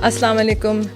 Assalamu alaikum.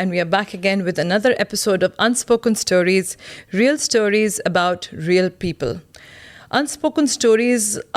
and we are back again with another episode of Unspoken Stories, real stories about real people. Unspoken Stories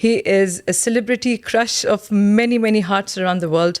He is a celebrity crush of many hearts around the world.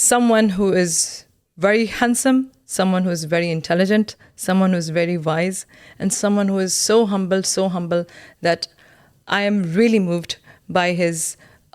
Someone who is very handsome, someone who is very intelligent, someone who is very wise, and someone who is so humble that I am really moved by his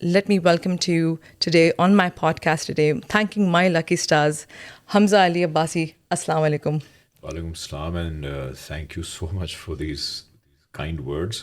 Let me welcome to you today on my podcast today, thanking my lucky stars, Hamza Ali Abbasi. Assalamu alaikum. Walaikum salam and thank you so much for these kind words.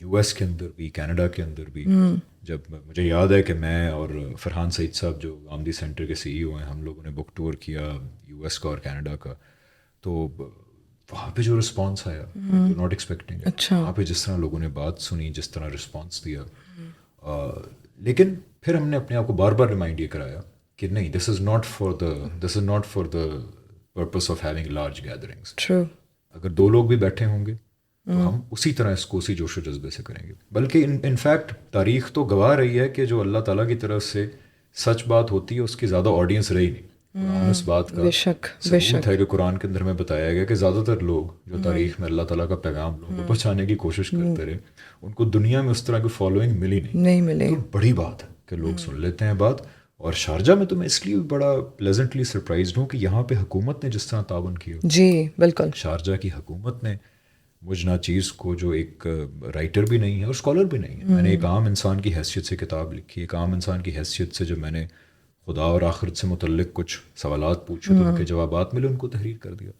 US کے اندر بھی, Canada کے اندر بھی. جب مجھے یاد ہے کہ میں اور فرحان سعید صاحب جو آمدی سینٹر کے CEO ہیں, ہم لوگوں نے بک ٹور کیا US کا اور کینیڈا کا, تو وہاں پہ جو رسپانس آیا, ناٹ ایکسپیکٹنگ, وہاں پہ جس طرح لوگوں نے بات سنی, جس طرح رسپانس دیا. لیکن پھر ہم نے اپنے آپ کو بار بار ریمائنڈ یہ کرایا کہ نہیں, this is not for the purpose of having large gatherings. اگر 2 لوگ بھی بیٹھے ہوں گے تو ہم اسی طرح اس کو اسی جوش و جذبے سے کریں گے. بلکہ ان فیکٹ تاریخ تو گواہ رہی ہے کہ جو اللہ تعالیٰ کی طرف سے سچ بات ہوتی ہے اس کی زیادہ آڈینس رہی نہیں. اس بات کا ثبوت ہے کہ قرآن کے اندر میں بتایا گیا کہ زیادہ تر لوگ جو تاریخ میں اللہ تعالیٰ کا پیغام لوگوں کو پہنچانے کی کوشش کرتے رہے, ان کو دنیا میں اس طرح کی فالوئنگ ملی نہیں. تو بڑی بات ہے کہ لوگ سن لیتے ہیں بات. اور شارجہ میں تو میں اس لیے بڑا پلیزنٹلی سرپرائزڈ ہوں کہ یہاں پہ حکومت نے جس طرح تعاون کیا. جی بالکل. شارجہ کی حکومت نے مجھ ناچیز کو, جو ایک رائٹر بھی نہیں ہے اور اسکالر بھی نہیں ہے, میں نے ایک عام انسان کی حیثیت سے کتاب لکھی. ایک عام انسان کی حیثیت سے جب میں نے خدا اور آخرت سے متعلق کچھ سوالات پوچھے تو ان کے جوابات ملے, ان کو تحریر کر دیا.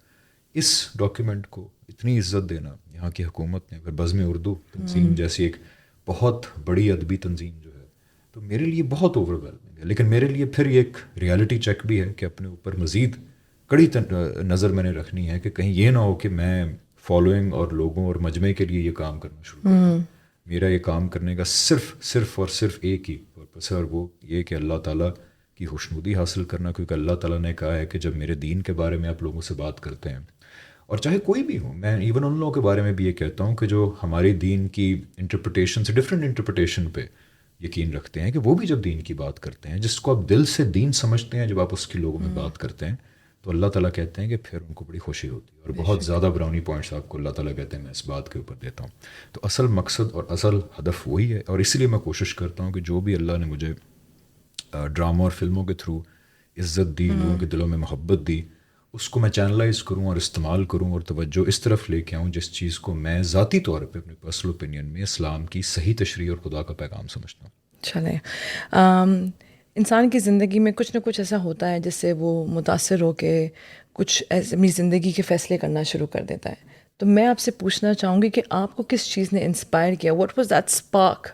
اس ڈاکیومنٹ کو اتنی عزت دینا یہاں کی حکومت نے, پھر بزم اردو تنظیم جیسی ایک بہت بڑی ادبی تنظیم جو ہے, تو میرے لیے بہت اوور ویلمنگ ہے. لیکن میرے لیے پھر یہ ایک ریالٹی چیک بھی ہے کہ اپنے اوپر مزید کڑی نظر میں نے رکھنی ہے کہ کہیں یہ نہ ہو کہ میں فالوئنگ اور لوگوں اور مجمع کے لیے یہ کام کرنا شروع کروں. میرا یہ کام کرنے کا صرف اور صرف ایک ہی پرپس ہے, اور وہ یہ کہ اللہ تعالیٰ کی خوشنودی حاصل کرنا. کیونکہ اللہ تعالیٰ نے کہا ہے کہ جب میرے دین کے بارے میں آپ لوگوں سے بات کرتے ہیں, اور چاہے کوئی بھی ہو, میں ایون ان لوگوں کے بارے میں بھی یہ کہتا ہوں کہ جو ہماری دین کی انٹرپریٹیشن سے ڈفرینٹ انٹرپریٹیشن پہ یقین رکھتے ہیں, کہ وہ بھی جب دین کی بات کرتے ہیں, جس کو آپ دل سے دین سمجھتے ہیں, جب آپ اس کی لوگوں میں بات کرتے ہیں, تو اللہ تعالیٰ کہتے ہیں کہ پھر ان کو بڑی خوشی ہوتی ہے. اور بہت زیادہ براؤنی پوائنٹس آپ کو اللہ تعالیٰ کہتے ہیں میں اس بات کے اوپر دیتا ہوں. تو اصل مقصد اور اصل ہدف وہی ہے, اور اس لیے میں کوشش کرتا ہوں کہ جو بھی اللہ نے مجھے ڈراموں اور فلموں کے تھرو عزت دی, لوگوں کے دلوں میں محبت دی, اس کو میں چینلائز کروں اور استعمال کروں اور توجہ اس طرف لے کے آؤں جس چیز کو میں ذاتی طور پہ اپنے پرسنل اوپینین میں اسلام کی صحیح تشریح اور خدا کا پیغام سمجھتا ہوں. چلیں, انسان کی زندگی میں کچھ نہ کچھ ایسا ہوتا ہے جس سے وہ متاثر ہو کے کچھ ایسے اپنی زندگی کے فیصلے کرنا شروع کر دیتا ہے. تو میں آپ سے پوچھنا چاہوں گی کہ آپ کو کس چیز نے انسپائر کیا؟ What was that spark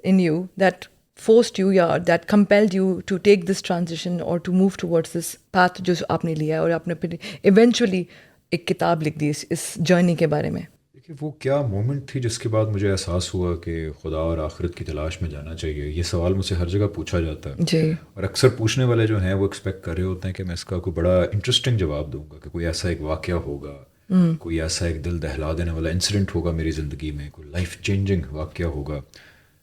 in you that forced you یا that compelled you to take this transition or to move towards this path جو آپ نے لیا, اور آپ نے پھر ایونچولی ایک کتاب لکھ دی اس جرنی کے بارے میں؟ دیکھیے وہ کیا مومنٹ تھی جس کے بعد مجھے احساس ہوا کہ خدا اور آخرت کی تلاش میں جانا چاہیے. یہ سوال مجھ سے ہر جگہ پوچھا جاتا ہے جی, اور اکثر پوچھنے والے جو ہیں وہ ایکسپیکٹ کر رہے ہوتے ہیں کہ میں اس کا کوئی بڑا انٹرسٹنگ جواب دوں گا, کہ کوئی ایسا ایک واقعہ ہوگا, کوئی ایسا ایک دل دہلا دینے والا انسیڈنٹ ہوگا میری زندگی میں, کوئی لائف چینجنگ واقعہ ہوگا.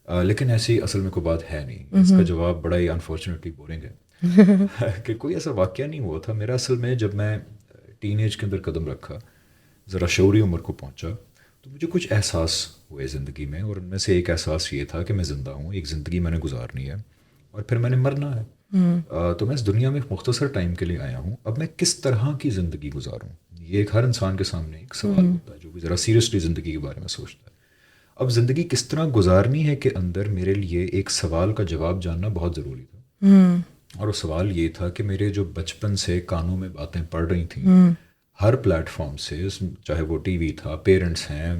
لیکن ایسی اصل میں کوئی بات ہے نہیں. اس کا جواب بڑا ہی انفارچونیٹلی بورنگ ہے کہ کوئی ایسا واقعہ نہیں ہوا تھا. میرا اصل میں جب میں ٹین ایج کے اندر قدم رکھا, ذرا شعوری عمر کو پہنچا, تو مجھے کچھ احساس ہوئے زندگی میں, اور ان میں سے ایک احساس یہ تھا کہ میں زندہ ہوں, ایک زندگی میں نے گزارنی ہے اور پھر میں نے مرنا ہے. تو میں اس دنیا میں ایک مختصر ٹائم کے لیے آیا ہوں, اب میں کس طرح کی زندگی گزاروں؟ یہ ایک ہر انسان کے سامنے ایک سوال ہوتا ہے جو بھی ذرا سیریسلی زندگی کے بارے میں سوچتا ہے. اب زندگی کس طرح گزارنی ہے کے اندر میرے لیے ایک سوال کا جواب جاننا بہت ضروری تھا. اور وہ سوال یہ تھا کہ میرے جو بچپن سے کانوں میں باتیں پڑ رہی تھیں ہر پلیٹ فارم سے, چاہے وہ ٹی وی تھا, پیرنٹس ہیں,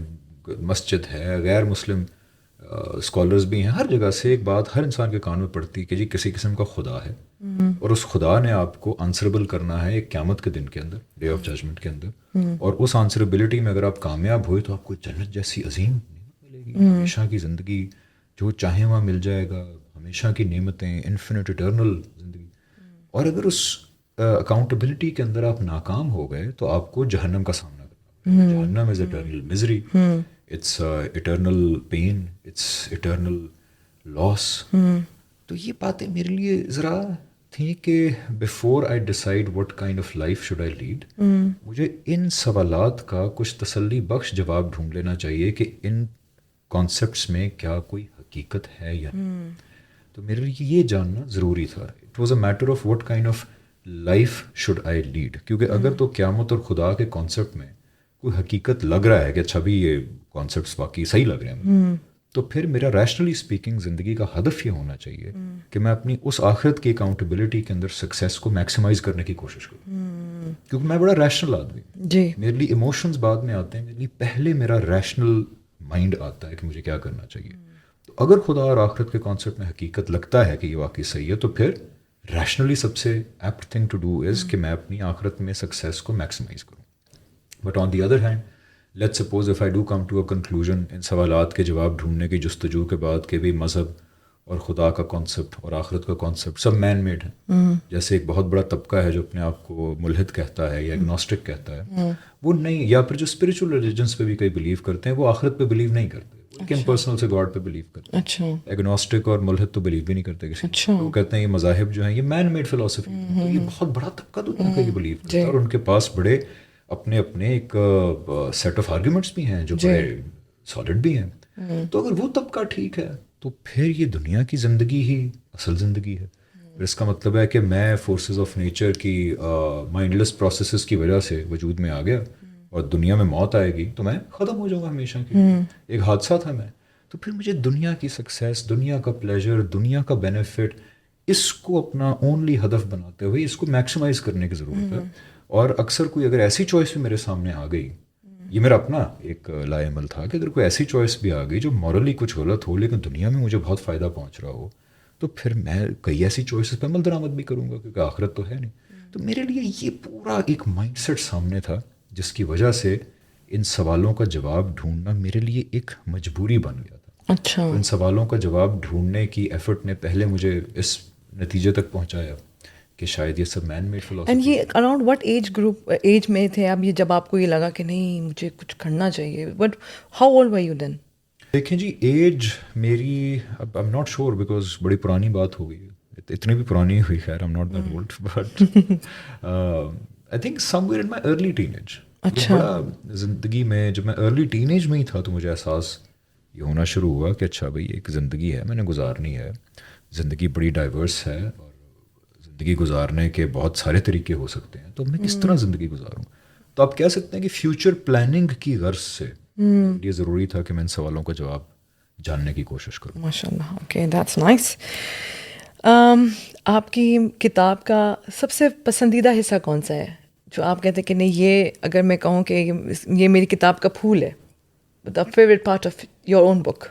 مسجد ہے, غیر مسلم اسکالرز بھی ہیں, ہر جگہ سے ایک بات ہر انسان کے کان میں پڑتی کہ جی کسی قسم کا خدا ہے, اور اس خدا نے آپ کو آنسربل کرنا ہے ایک قیامت کے دن کے اندر, ڈے آف ججمنٹ کے اندر, اور اس آنسربلٹی میں اگر آپ کامیاب ہوئے تو آپ کو جنت جیسی عظیم ہمیشہ کی زندگی, جو چاہیں وہاں مل جائے گا, ہمیشہ کی نعمتیں, انفینٹ اٹرنل زندگی. اور اگر اس اکاؤنٹیبلٹی کے اندر آپ ناکام ہو گئے تو آپ کو جہنم کا سامنا کرنا. جہنم is eternal misery, it's eternal pain, it's eternal loss. تو یہ باتیں میرے لیے ذرا تھیں کہ before I decide what kind of life should I lead, مجھے ان سوالات کا کچھ تسلی بخش جواب ڈھونڈ لینا چاہیے کہ ان کانسیپٹس میں کیا کوئی حقیقت ہے یا نہیں. تو میرے لیے یہ جاننا ضروری تھا. It was a matter of what kind of life should I lead. کیونکہ اگر تو قیامت اور خدا کے کانسیپٹ میں کوئی حقیقت لگ رہا ہے کہ اچھا بھی یہ کانسیپٹس واقعی صحیح لگ رہے ہیں, تو پھر میرا ریشنلی اسپیکنگ زندگی کا ہدف یہ ہونا چاہیے کہ میں اپنی اس آخرت کی اکاؤنٹیبلٹی کے اندر سکسیس کو میکسیمائز کرنے کی کوشش کروں. کیونکہ میں بڑا ریشنل آدمی, میرے لیے ایموشنز بعد میں آتے ہیں, میرے لیے پہلے میرا ریشنل مائنڈ آتا ہے کہ مجھے کیا کرنا چاہیے. تو اگر خدا اور آخرت کے کانسیپٹ میں حقیقت لگتا ہے کہ یہ واقعی صحیح ہے تو پھر ریشنلی سب سے apt thing to do is کہ میں اپنی آخرت میں سکسیس کو میکسیمائز کروں. But on the other hand let suppose if I do come to a conclusion ان سوالات کے جواب ڈھونڈنے کی جستجو کے بعد کہ بھی مذہب اور خدا کا کانسیپٹ اور آخرت کا کانسیپٹ سب مین میڈ ہیں. جیسے ایک بہت بڑا طبقہ ہے جو اپنے آپ کو ملحد کہتا ہے یا ایگنوسٹک کہتا ہے, وہ نہیں, یا پھر جو اسپریچول ریلیجنس پہ بھی کئی بلیو کرتے ہیں وہ آخرت پہ بلیو نہیں کرتے, وہ امپرسنل سے گاڈ پہ بلیو کرتے ہیں. اچھا, ایگنوسٹک اور ملحد تو بلیو بھی نہیں کرتے کسی. اچھا, وہ کہتے ہیں یہ مذاہب جو ہیں یہ مین میڈ فلاسفی, تو یہ بہت بڑا طبقہ دنیا کا یہ بلیو کرتا ہے, اور ان کے پاس بڑے اپنے اپنے ایک سیٹ آف آرگیومنٹس بھی ہیں جو بڑے سالڈ بھی ہیں. تو اگر وہ طبقہ ٹھیک ہے تو پھر یہ دنیا کی زندگی ہی اصل زندگی ہے. پھر اس کا مطلب ہے کہ میں فورسز آف نیچر کی مائنڈ لیس پروسیسز کی وجہ سے وجود میں آ گیا اور دنیا میں موت آئے گی تو میں ختم ہو جاؤں گا ہمیشہ کے لیے, ایک حادثہ تھا میں. تو پھر مجھے دنیا کی سکسیس, دنیا کا پلیجر, دنیا کا بینیفٹ, اس کو اپنا اونلی ہدف بناتے ہوئے اس کو میکسیمائز کرنے کی ضرورت ہے. اور اکثر کوئی اگر ایسی چوائس بھی میرے سامنے آ گئی, یہ میرا اپنا ایک لائے عمل تھا کہ اگر کوئی ایسی چوائس بھی آ گئی جو مورلی کچھ غلط ہو لیکن دنیا میں مجھے بہت فائدہ پہنچ رہا ہو, تو پھر میں کئی ایسی چوائسز پہ عمل درآمد بھی کروں گا کیونکہ آخرت تو ہے نہیں. تو میرے لیے یہ پورا ایک مائنڈ سیٹ سامنے تھا جس کی وجہ سے ان سوالوں کا جواب ڈھونڈنا میرے لیے ایک مجبوری بن گیا تھا. اچھا, ان سوالوں کا جواب ڈھونڈنے کی ایفرٹ نے پہلے مجھے اس نتیجے تک پہنچایا کہ شاید یہ سب مین میڈ فلاسفی. اینڈ یہ اراؤنڈ وٹ ایج میں تھے آپ یہ جب آپ کو یہ لگا کہ نہیں مجھے کچھ کرنا چاہیے؟ But how old were you then? دیکھیں جی, ایج میری اب I am not sure because بڑی پرانی بات ہو گئی, اتنی بھی پرانی ہوئی, خیر I am not that old, but I think somewhere in my early teenage. اچھا, بڑا زندگی میں جب میں ارلی ٹین ایج میں ہی تھا تو مجھے احساس یہ ہونا شروع ہوا کہ اچھا بھائی ایک زندگی ہے, میں نے گزارنی ہے, زندگی بڑی ڈائیورس ہے اور زندگی گزارنے کے بہت سارے طریقے ہو سکتے ہیں, تو میں کس طرح زندگی گزاروں. تو آپ کہہ سکتے ہیں کہ فیوچر پلاننگ کی غرض سے یہ ضروری تھا کہ میں ان سوالوں کا جواب جاننے کی کوشش کروں. ماشاء اللہ, اوکے, دیٹس نائس. آپ کی کتاب کا سب سے پسندیدہ حصہ کون سا ہے جو آپ کہتے ہیں کہ نہیں یہ اگر میں کہوں کہ یہ میری کتاب کا پھول ہے, the favourite part of your own book?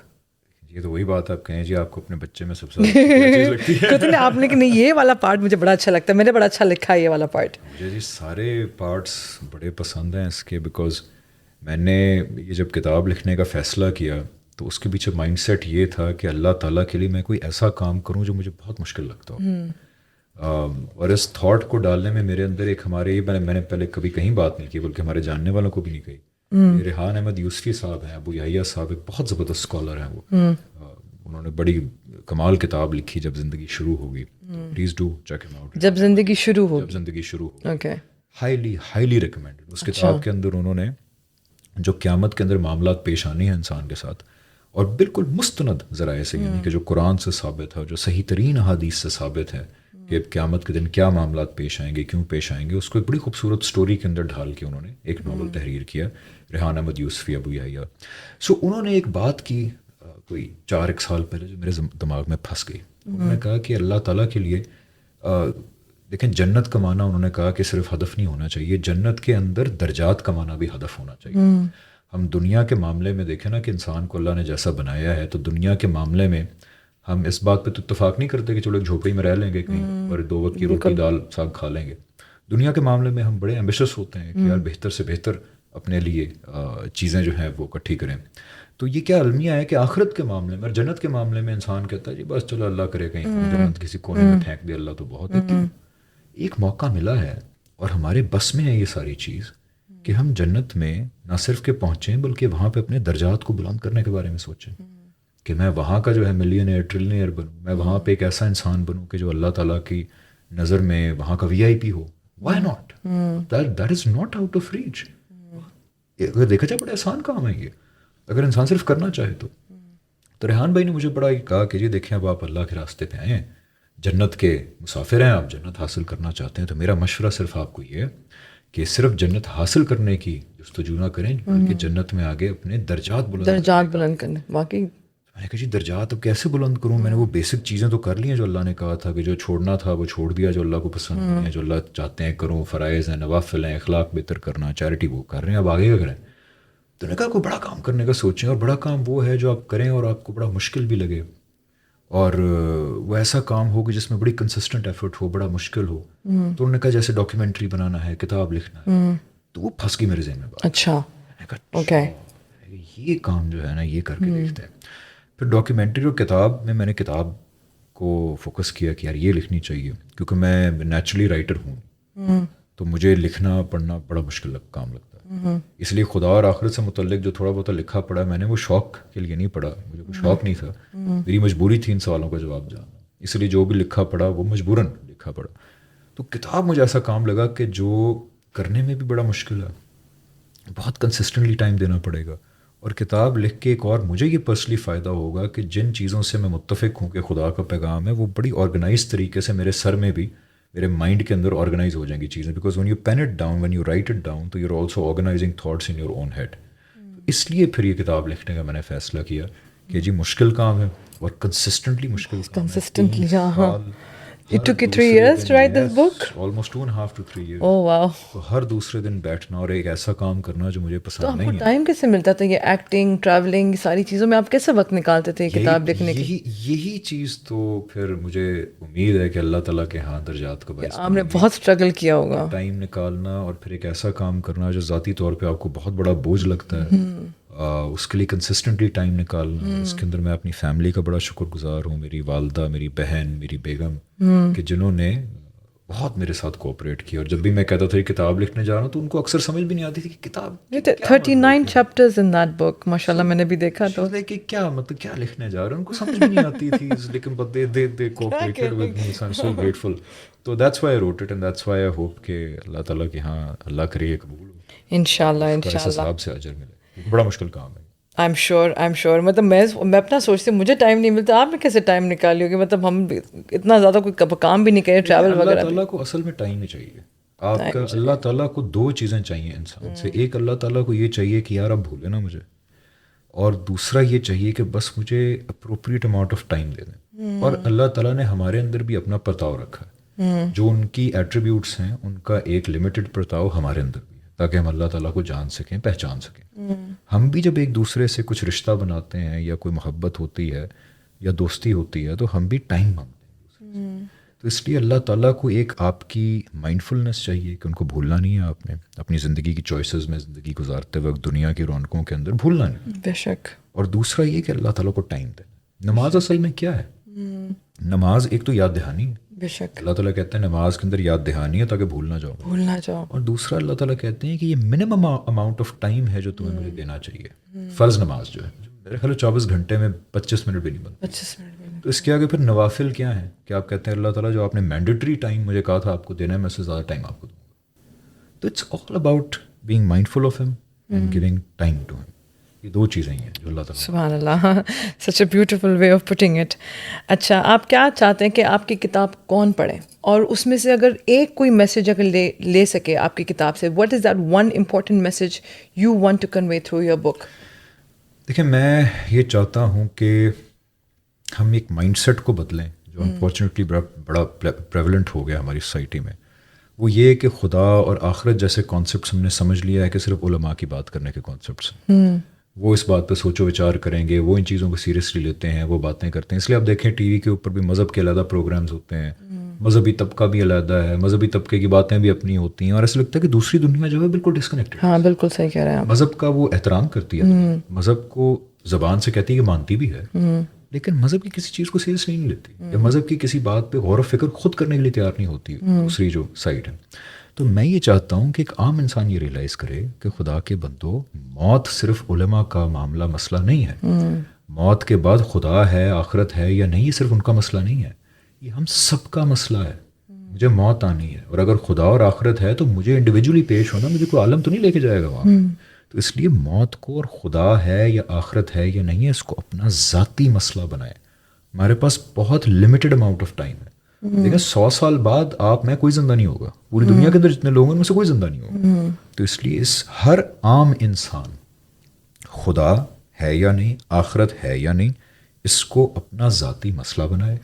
یہ تو وہی بات آپ کہیں جی آپ کو اپنے بچے میں سب سے زیادہ چیز لگتی ہے. کہتے ہیں آپ نے کہ نہیں یہ والا پارٹ مجھے بڑا اچھا لگتا ہے, میں نے بڑا اچھا لکھا ہے یہ والا پارٹ. مجھے جی سارے پارٹس بڑے پسند ہیں اس کے, بیکاز میں نے یہ جب کتاب لکھنے کا فیصلہ کیا تو اس کے پیچھے مائنڈ سیٹ یہ تھا کہ اللہ تعالیٰ کے لیے میں کوئی ایسا کام کروں جو مجھے بہت مشکل لگتا ہو. اور اس تھاٹ کو ڈالنے میں میرے اندر ایک ہمارے میں نے پہلے کبھی کہیں بات نہیں کی بلکہ ہمارے جاننے والوں کو بھی نہیں کہی. ریحان احمد یوسفی صاحب ہیں, ابو یحییٰ صاحب ایک بہت زبردست اسکالر ہیں, وہ انہوں نے بڑی کمال کتاب لکھی جب زندگی شروع ہوگی. پلیز ڈو چیک ہم آؤٹ. جب زندگی شروع ہوگی, اوکے, ہائیلی ریکمینڈڈ. اس کتاب کے اندر انہوں نے جو قیامت کے اندر معاملات پیش آنی ہیں انسان کے ساتھ اور بالکل مستند ذرائع سے, یعنی کہ جو قرآن سے ثابت ہے, جو صحیح ترین احادیث سے ثابت ہے کہ قیامت کے دن کیا معاملات پیش آئیں گے, کیوں پیش آئیں گے, اس کو ایک بڑی خوبصورت سٹوری کے اندر ڈھال کے انہوں نے ایک ناول تحریر کیا, ریحان احمد یوسفی ابو یحییٰ. سو انہوں نے ایک بات کی کوئی 4 سال پہلے جو میرے دماغ میں پھنس گئی. انہوں نے کہا کہ اللہ تعالیٰ کے لیے دیکھیں جنت کمانا, انہوں نے کہا کہ صرف ہدف نہیں ہونا چاہیے, جنت کے اندر درجات کمانا بھی ہدف ہونا چاہیے. ہم دنیا کے معاملے میں دیکھیں نا کہ انسان کو اللہ نے جیسا بنایا ہے, تو دنیا کے معاملے میں ہم اس بات پہ تو اتفاق نہیں کرتے کہ چلو ایک جھوپڑی میں رہ لیں گے کہیں اور 2 وقت کی روٹی دال ساگ کھا لیں گے. دنیا کے معاملے میں ہم بڑے ایمبیشس ہوتے ہیں کہ یار بہتر سے بہتر اپنے لیے چیزیں جو ہیں وہ اکٹھی کریں. تو یہ کیا المیہ ہے کہ آخرت کے معاملے میں اور جنت کے معاملے میں انسان کہتا ہے جی بس چلو اللہ کرے کہیں جنت کسی کونے میں پھینک دے اللہ تو بہت ہے. ایک موقع ملا ہے اور ہمارے بس میں ہے یہ ساری چیز کہ ہم جنت میں نہ صرف کہ پہنچیں بلکہ وہاں پہ اپنے درجات کو بلند کرنے کے بارے میں سوچیں کہ میں وہاں کا جو ہے ملینئر ٹریلینئر بنوں, میں وہاں پہ ایک ایسا انسان بنوں کہ جو اللہ تعالیٰ کی نظر میں وہاں کا VIP ہو. Why not, that is not out of reach. اگر دیکھا جائے بڑا آسان کام ہے یہ اگر انسان صرف کرنا چاہے تو. ریحان بھائی نے مجھے بڑا کہا کہ جی دیکھیں اب آپ اللہ کے راستے پہ آئے ہیں, جنت کے مسافر ہیں, آپ جنت حاصل کرنا چاہتے ہیں, تو میرا مشورہ صرف آپ کو یہ ہے کہ صرف جنت حاصل کرنے کی جستجو نہ کریں بلکہ جنت میں آگے اپنے درجات بلند کرنے. واقعی میں نے کہا جی درجات اب کیسے بلند کروں, میں نے وہ بیسک چیزیں تو کر لی ہیں جو اللہ نے کہا تھا کہ جو چھوڑنا تھا وہ چھوڑ دیا, جو اللہ کو پسند نہیں ہے, جو اللہ چاہتے ہیں کروں, فرائض ہیں, نوافل ہیں, اخلاق بہتر کرنا, چیریٹی وہ کر رہے ہیں, اب آگے کیا کریں. تو نے کہا کوئی بڑا کام کرنے کا سوچیں, اور بڑا کام وہ ہے جو آپ کریں اور آپ کو بڑا مشکل بھی لگے, اور وہ ایسا کام ہو کہ جس میں بڑی کنسسٹنٹ ایفرٹ ہو, بڑا مشکل ہو. تو انہوں نے کہا جیسے ڈاکیومنٹری بنانا ہے, کتاب لکھنا ہے. تو وہ پھنس گئی میرے ذہن میں بات. اچھا, میں نے کہا یہ کام جو ہے نا یہ کر کے دیکھتے ہیں. پھر ڈاکیومنٹری اور کتاب میں نے کتاب کو فوکس کیا کہ یار یہ لکھنی چاہیے, کیونکہ میں نیچرلی رائٹر ہوں, تو مجھے لکھنا پڑھنا بڑا مشکل کام لگتا ہے. اس لیے خدا اور آخرت سے متعلق جو تھوڑا بہت لکھا پڑھا میں نے وہ شوق کے لیے نہیں پڑھا, مجھے کوئی شوق نہیں تھا, میری مجبوری تھی ان سوالوں کا جواب جاننا. اس لیے جو بھی لکھا پڑھا وہ مجبوراً لکھا پڑھا. تو کتاب مجھے ایسا کام لگا کہ جو کرنے میں بھی بڑا مشکل ہے, بہت کنسسٹنٹلی ٹائم دینا پڑے گا, اور کتاب لکھ کے ایک اور مجھے یہ پرسنلی فائدہ ہوگا کہ جن چیزوں سے میں متفق ہوں کہ خدا کا پیغام ہے, وہ بڑی آرگنائز طریقے سے میرے سر میں بھی, میرے مائنڈ کے اندر آرگنائز ہو جائیں گی چیزیں. Because when you pen it down, when you write it down, تو you are also organising thoughts in your own head. اس لیے پھر یہ کتاب لکھنے کا میں نے فیصلہ کیا کہ جی مشکل کام ہے, اور کنسسٹنٹلی مشکل کام ہے. consistently, It took you 3 years to write this book? Almost 2.5 to 3 years. Oh wow. تو ہر دوسرے دن بیٹھنا اور ایک ایسا کام کرنا جو مجھے پسند نہیں ہے. تو آپ کو ٹائم کیسے ملتا تھا, یہ ایکٹنگ, ٹریولنگ, ساری چیزوں میں آپ کیسے وقت نکالتے تھے کتاب لکھنے کی؟ یہی چیز تو پھر مجھے امید ہے کہ اللہ تعالیٰ کے ہاں درجات کا باعث. آپ نے بہت اسٹرگل کیا ہوگا. ٹائم نکالنا اور پھر ایک ایسا کام کرنا جو ذاتی طور پہ آپ کو بہت بڑا بوجھ لگتا ہے, اس کے لیے کنسسٹنٹلی ٹائم نکالنا. اس کے اندر میں اپنی فیملی کا بڑا شکر گزار ہوں, میری والدہ, میری بہن, میری بیگم, کہ جنہوں نے بہت میرے ساتھ کوآپریٹ کیا. اور جب بھی میں کہتا تھا کہ کتاب لکھنے جا رہا ہوں تو ان کو اکثر سمجھ بھی نہیں آتی تھی کہ کتاب 39 چیپٹرز ان دیٹ بک, ماشاء اللہ میں نے بھی دیکھا. تو کہ کیا مطلب کیا لکھنے جا رہے ہیں, ان کو سمجھ بھی نہیں آتی تھی, لیکن but they cooperated with me, so I'm so grateful. تو that's why I wrote it, and that's why I hope کہ اللہ تعالیٰ کے ہاں اللہ کرے قبول ہو, انشاءاللہ اس حساب سے اجر ملے. بڑا مشکل کام ہے. I'm sure مطلب میں اپنا سوچتی ہوں مجھے ٹائم نہیں ملتا, آپ نے کیسے ٹائم نکالی ہوگی؟ مطلب ہم اتنا زیادہ کوئی کام بھی نہیں کریں, ٹریول وغیرہ. اللہ تعالیٰ کو اصل میں ٹائم نہیں چاہیے. آپ کا اللہ تعالیٰ کو 2 چیزیں چاہیے انسان سے. ایک اللہ تعالیٰ کو یہ چاہیے کہ یار اب بھولے نا مجھے, اور دوسرا یہ چاہیے کہ بس مجھے اپروپریٹ اماؤنٹ آف ٹائم دے دیں. اور اللہ تعالیٰ نے ہمارے اندر بھی اپنا پرتاؤ رکھا ہے, جو ان کی ایٹریبیوٹس ہیں ان کا ایک لمیٹڈ پرتاؤ ہمارے اندر بھی ہے, تاکہ ہم اللہ تعالیٰ کو جان سکیں, پہچان سکیں. ہم بھی جب ایک دوسرے سے کچھ رشتہ بناتے ہیں یا کوئی محبت ہوتی ہے یا دوستی ہوتی ہے تو ہم بھی ٹائم مانگتے ہیں. تو اس لیے اللہ تعالیٰ کو ایک آپ کی مائنڈفلنس چاہیے کہ ان کو بھولنا نہیں ہے, آپ نے اپنی زندگی کی چوائسیز میں زندگی گزارتے وقت دنیا کی رونقوں کے اندر بھولنا نہیں. بے شک. اور دوسرا یہ کہ اللہ تعالیٰ کو ٹائم دینا. نماز اصل میں کیا ہے؟ نماز ایک تو یاد دہانی ہے. بے شک. اللہ تعالیٰ کہتے ہیں نماز کے اندر یاد دہانی ہے تاکہ بھول نہ جاؤ. اور دوسرا اللہ تعالیٰ کہتے ہیں کہ یہ منیمم اماؤنٹ آف ٹائم ہے جو تمہیں مجھے دینا چاہیے. فرض نماز جو ہے میرے خیال 24 گھنٹے میں 25 منٹ بھی نہیں بنتا. 25 منٹ. تو اس کے آگے پھر نوافل کیا ہیں کہ آپ کہتے ہیں اللہ تعالیٰ جو آپ نے مینڈیٹری ٹائم مجھے کہا تھا آپ کو دینا ہے, میں اس سے زیادہ ٹائم آپ کو دوں گا. تو it's all about being mindful of him and giving time to him. یہ 2 چیزیں ہیں جو اللہ تعالیٰ. سبحان اللہ, such a beautiful way of putting it. اچھا, آپ کیا چاہتے ہیں کہ آپ کی کتاب کون پڑھے, اور اس میں سے اگر ایک کوئی میسیج اگر لے سکے آپ کی کتاب سے, what is that one important message you want to convey through your book? دیکھیں, میں یہ چاہتا ہوں کہ ہم ایک مائنڈ سیٹ کو بدلیں جو انفارچونیٹلی بڑا پریولنٹ ہو گیا ہماری سوسائٹی میں. وہ یہ کہ خدا اور آخرت جیسے کانسیپٹس ہم نے سمجھ لیا ہے کہ صرف علماء کی بات کرنے کے کانسیپٹس ہیں. وہ اس بات پہ سوچ و وچار کریں گے, وہ ان چیزوں کو سیریسلی لیتے ہیں, وہ باتیں کرتے ہیں. اس لیے آپ دیکھیں ٹی وی کے اوپر بھی مذہب کے علیحدہ پروگرامز ہوتے ہیں, مذہبی طبقہ بھی علیحدہ ہے, مذہبی طبقے کی باتیں بھی اپنی ہوتی ہیں, اور ایسا لگتا ہے کہ دوسری دنیا جو ہے بالکل ڈسکنیکٹڈ. ہاں بالکل صحیح کہہ رہے ہیں آپ. مذہب کا وہ احترام کرتی ہے, مذہب کو زبان سے کہتی ہے کہ مانتی بھی ہے, لیکن مذہب کی کسی چیز کو سیریسلی نہیں لیتی, یا مذہب کی کسی بات پہ غور و فکر خود کرنے کے لیے تیار نہیں ہوتی دوسری جو سائڈ ہے. تو میں یہ چاہتا ہوں کہ ایک عام انسان یہ ریئلائز کرے کہ خدا کے بندو, موت صرف علماء کا معاملہ مسئلہ نہیں ہے. موت کے بعد خدا ہے, آخرت ہے یا نہیں, یہ صرف ان کا مسئلہ نہیں ہے, یہ ہم سب کا مسئلہ ہے. مجھے موت آنی ہے, اور اگر خدا اور آخرت ہے تو مجھے انڈیویجولی پیش ہونا, مجھے کوئی عالم تو نہیں لے کے جائے گا وہاں. تو اس لیے موت کو اور خدا ہے یا آخرت ہے یا نہیں ہے, اس کو اپنا ذاتی مسئلہ بنائے. ہمارے پاس بہت لمیٹڈ اماؤنٹ آف ٹائم ہے. دیکھیں 100 سال بعد آپ میں کوئی زندہ نہیں ہوگا, پوری دنیا کے اندر جتنے لوگ ہیں ان میں سے کوئی زندہ نہیں ہوگا. تو اس لیے اس ہر عام انسان خدا ہے یا نہیں, آخرت ہے یا نہیں, اس کو اپنا ذاتی مسئلہ بنائے.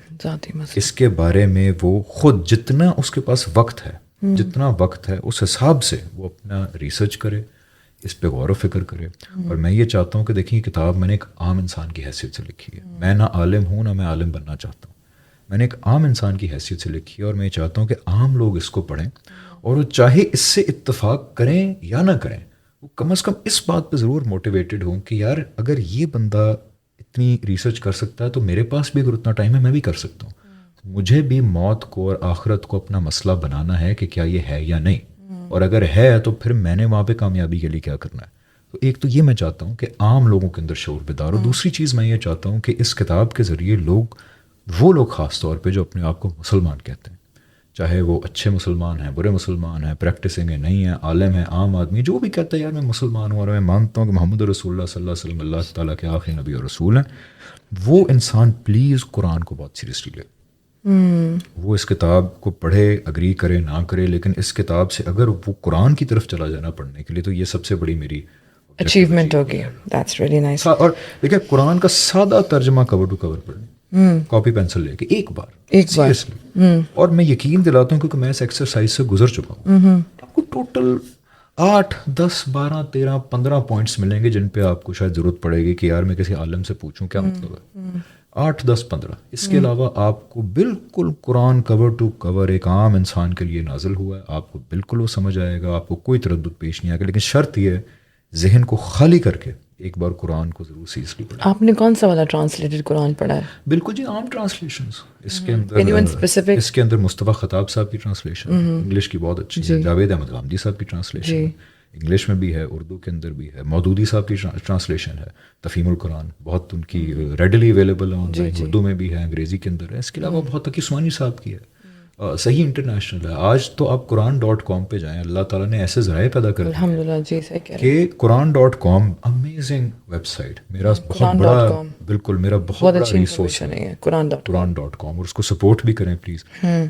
اس کے بارے میں وہ خود جتنا اس کے پاس وقت ہے, جتنا وقت ہے اس حساب سے وہ اپنا ریسرچ کرے, اس پہ غور و فکر کرے. اور میں یہ چاہتا ہوں کہ دیکھیں یہ کتاب میں نے ایک عام انسان کی حیثیت سے لکھی ہے. میں نہ عالم ہوں نہ میں عالم بننا چاہتا ہوں. میں نے ایک عام انسان کی حیثیت سے لکھی ہے اور میں چاہتا ہوں کہ عام لوگ اس کو پڑھیں اور وہ چاہے اس سے اتفاق کریں یا نہ کریں, وہ کم از کم اس بات پہ ضرور موٹیویٹڈ ہوں کہ یار اگر یہ بندہ اتنی ریسرچ کر سکتا ہے تو میرے پاس بھی اگر اتنا ٹائم ہے میں بھی کر سکتا ہوں. مجھے بھی موت کو اور آخرت کو اپنا مسئلہ بنانا ہے کہ کیا یہ ہے یا نہیں, اور اگر ہے تو پھر میں نے وہاں پہ کامیابی کے لیے کیا کرنا ہے. تو ایک تو یہ میں چاہتا ہوں کہ عام لوگوں کے اندر شعور بیدار ہو. دوسری چیز میں یہ چاہتا ہوں کہ اس کتاب کے ذریعے وہ لوگ خاص طور پہ جو اپنے آپ کو مسلمان کہتے ہیں, چاہے وہ اچھے مسلمان ہیں, برے مسلمان ہیں, پریکٹسنگ ہیں, نہیں ہیں, عالم ہیں, عام آدمی, جو بھی کہتا ہے یار میں مسلمان ہوں اور میں مانتا ہوں کہ محمد رسول اللہ صلی اللہ علیہ وسلم اللہ تعالیٰ کے آخری نبی اور رسول ہیں, وہ انسان پلیز قرآن کو بہت سیریسلی لے. وہ اس کتاب کو پڑھے, اگری کرے نہ کرے, لیکن اس کتاب سے اگر وہ قرآن کی طرف چلا جانا پڑھنے کے لیے تو یہ سب سے بڑی میری اچیومنٹ ہوگی. That's really nice. اور دیکھیں قرآن کا سادہ ترجمہ کور ٹو کور پڑھیں, کاپی پینسل لے کے ایک بار. اور میں یقین دلاتا ہوں کیونکہ میں اس ایکسرسائز سے گزر چکا ہوں. آپ کو ٹوٹل 8, 10, 12, 13, 15 پوائنٹس ملیں گے جن پہ آپ کو شاید ضرورت پڑے گی کہ یار میں کسی عالم سے پوچھوں کیا مطلب ہے. 8, 10, 15. اس کے علاوہ آپ کو بالکل قرآن کور ٹو کور ایک عام انسان کے لیے نازل ہوا ہے. آپ کو بالکل وہ سمجھ آئے گا, آپ کو کوئی تردد پیش نہیں آئے گا. لیکن شرط یہ ہے ذہن کو خالی کر کے ایک بار قرآن کو ضرور سیریسلی پڑھیں. آپ نے کون سا والا ٹرانسلیٹڈ قرآن پڑھا ہے؟ بالکل جی, عام ٹرانسلیشنز. اس کے اندر مصطفیٰ خطاب صاحب کی ٹرانسلیشن انگلش کی بہت اچھی ہے, جاوید احمد غامدی صاحب کی ٹرانسلیشن انگلش میں بھی ہے, اردو کے اندر بھی ہے, مودودی صاحب کی ٹرانسلیشن ہے, تفہیم القرآن بہت ان کی ریڈلی اویلیبل ہے, اردو میں بھی ہے, انگریزی کے اندر ہے. اس کے علاوہ بہت تقی عثمانی صاحب کی ہے, صحیح انٹرنیشنل ہے. آج تو آپ قرآن.com پہ جائیں, اللہ تعالیٰ نے ایسے ذرائع پیدا کر الحمدللہ جی صحیح کہہ رہے ہیں کہ قرآن.com امیزنگ ویب سائٹ, میرا بہت بڑا بالکل میرا بہت بڑا ریسورس ہے قرآن.com, اور اس کو سپورٹ بھی کریں پلیز.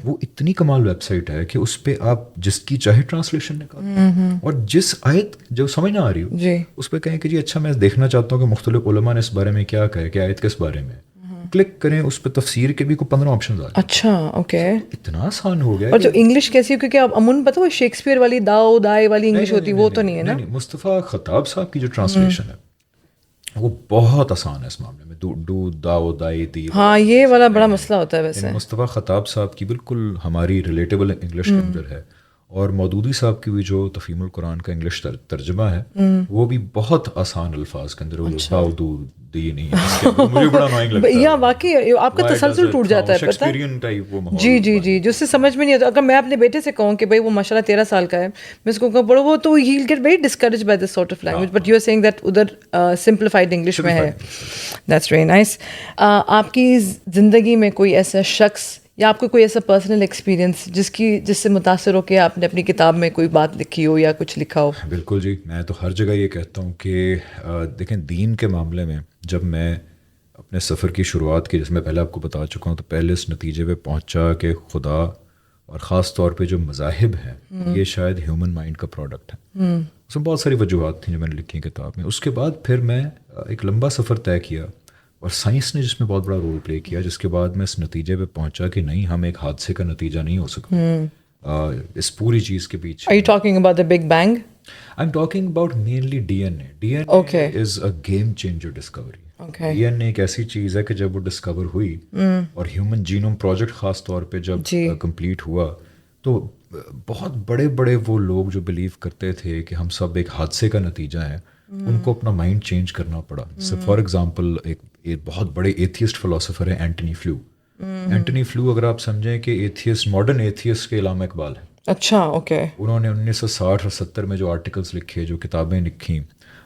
وہ اتنی کمال ویب سائٹ ہے کہ اس پہ آپ جس کی چاہے ٹرانسلیشن نکالیں اور جس آیت جو سمجھ نہ آ رہی ہو اس پہ کہیں کہ جی اچھا میں دیکھنا چاہتا ہوں کہ مختلف علماء نے اس بارے میں کیا کہا ہے کہ آیت کس بارے میں, کلک کریں اس پہ تفسیر کے بھی کوئی 15 آپشنز آ گئے. اچھا اوکے, اتنا آسان ہو گیا. اور جو انگلش کیسی ہو, کیونکہ آپ امون پتہ وہ شیکسپیئر والی داؤ دائے والی انگلش ہوتی وہ تو نہیں ہے نا. مصطفیٰ خطاب صاحب کی جو ٹرانسلیشن ہے وہ بہت آسان ہے اس معاملے میں. دو داؤ دائی دی, ہاں یہ والا بڑا مسئلہ ہوتا ہے ویسے. مصطفیٰ خطاب صاحب کی بالکل ہماری ریلیٹیبل انگلش کے اندر ہے, اور مودودی صاحب کی بھی جو تفہیم القرآن کا انگلش ترجمہ ہے وہ بھی بہت آسان الفاظ کے اندر, نہیں ہے مجھے بڑا انوائنگ لگتا ہے. یہاں واقعی آپ کا تسلسل ٹوٹ جاتا ہے پتہ ہے. جی جی جی, جو اس سے سمجھ میں نہیں آتا. اگر میں اپنے بیٹے سے کہوں کہ بھائی وہ ماشاءاللہ 13 سال کا ہے, میں اس کو کہوں پڑھو وہ, تو he will get very discourage by this sort of language, but you are seeing that ادھر سمپلیفائڈ انگلش میں ہے. That's very nice. آپ کی زندگی میں کوئی ایسا شخص یا آپ کو کوئی ایسا پرسنل ایکسپیرینس جس سے متاثر ہو کہ آپ نے اپنی کتاب میں کوئی بات لکھی ہو یا کچھ لکھا ہو؟ بالکل جی, میں تو ہر جگہ یہ کہتا ہوں کہ دیکھیں دین کے معاملے میں جب میں اپنے سفر کی شروعات کی, جس میں پہلے آپ کو بتا چکا ہوں, تو پہلے اس نتیجے پہ پہنچا کہ خدا اور خاص طور پہ جو مذاہب ہیں یہ شاید ہیومن مائنڈ کا پروڈکٹ ہے. اس میں بہت ساری وجوہات تھیں جو میں نے لکھی کتاب میں. اس کے بعد پھر میں ایک لمبا سفر طے کیا اور سائنس نے جس میں بہت بڑا رول پلے کیا, جس کے بعد میں اس نتیجے پہ پہنچا کہ نہیں, ہم ایک حادثے کا نتیجہ نہیں ہو سکتا اس پوری چیز کے پیچھے. Are you talking about the Big Bang? I'm talking about mainly DNA. DNA is a game changer discovery. DNA ایک ایسی چیز ہے کہ جب وہ ڈسکور ہوئی اور ہیومن جینوم پروجیکٹ خاص طور پہ جب کمپلیٹ ہوا, تو بہت بڑے بڑے وہ لوگ جو بلیو کرتے تھے کہ ہم سب ایک حادثے کا نتیجہ ہیں, ان کو اپنا مائنڈ چینج کرنا پڑا. فار ایگزامپل ایک بہت بڑے ایتھیسٹ فلاسفر ہیں اینٹنی فلو. اینٹنی فلو اگر آپ سمجھیں کہ ایتھیسٹ, ماڈرن ایتھیسٹ کے علامہ اقبال ہیں. اچھا اوکے. انہوں نے 1960 اور 70 میں جو آرٹیکلس لکھے, جو کتابیں لکھیں,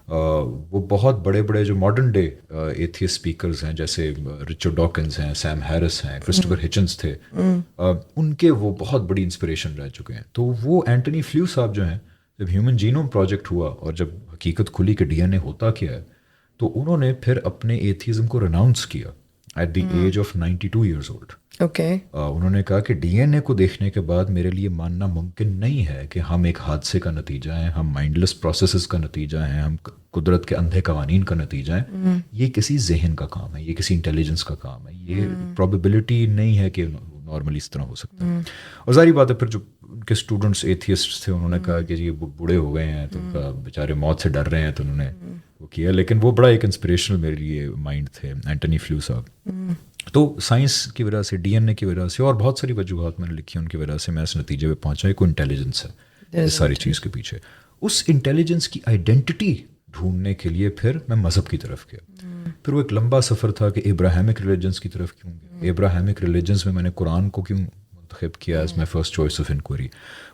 وہ بہت بڑے بڑے جو ماڈرن ڈے ایتھیسٹ اسپیکرز ہیں, جیسے رچرڈ ڈاکنز ہیں, سیم ہیرس ہیں, کرسٹوفر ہچنس تھے, ان کے وہ بہت بڑی انسپریشن رہ چکے ہیں. تو وہ اینٹنی فلو صاحب جو ہیں, جب ہیومن جینوم پروجیکٹ ہوا اور جب حقیقت کھلی کہ DNA ہوتا کیا ہے, تو انہوں نے پھر اپنے ایتھیزم کو ریناؤنس کیا at the age of 92 years old. انہوں نے کہا کہ DNA کو دیکھنے کے بعد میرے لیے ماننا ممکن نہیں ہے کہ ہم ایک حادثے کا نتیجہ ہیں, ہم مائنڈلیس پروسیسز کا نتیجہ ہیں, ہم قدرت کے اندھے قوانین کا نتیجہ ہیں. یہ کسی ذہن کا کام ہے, یہ کسی انٹیلیجنس کا کام ہے. یہ پروبیبلٹی نہیں ہے کہ نارملی اس طرح ہو سکتا ہے. اور ظاہری بات ہے پھر جو ان کے اسٹوڈنٹس ایتھیسٹ تھے انہوں نے کہا کہ جی وہ بوڑھے ہو گئے ہیں تو ان کا بیچارے موت سے ڈر رہے ہیں تو انہوں نے وہ کیا. لیکن وہ بڑا ایک انسپریشنل میرے لیے مائنڈ تھے اینٹنی فلیو صاحب. تو سائنس کی وجہ سے ڈی این اے کی وجہ سے اور بہت ساری وجوہات میں نے لکھی ہیں ان کی وجہ سے میں اس نتیجے پہ پہنچا ہے کوئی انٹیلیجنس ہے اس ساری چیز کے پیچھے. اس انٹیلیجنس کی آئیڈینٹی ڈھونڈنے کے لیے پھر میں مذہب کی طرف گیا. پھر وہ ایک لمبا سفر تھا کہ ابراہیمک ریلیجنس کی طرف کیوں گیا. ابراہیمک ریلیجنس میں نے قرآن کو کیوں منتخب کیا as my first choice of enquiry.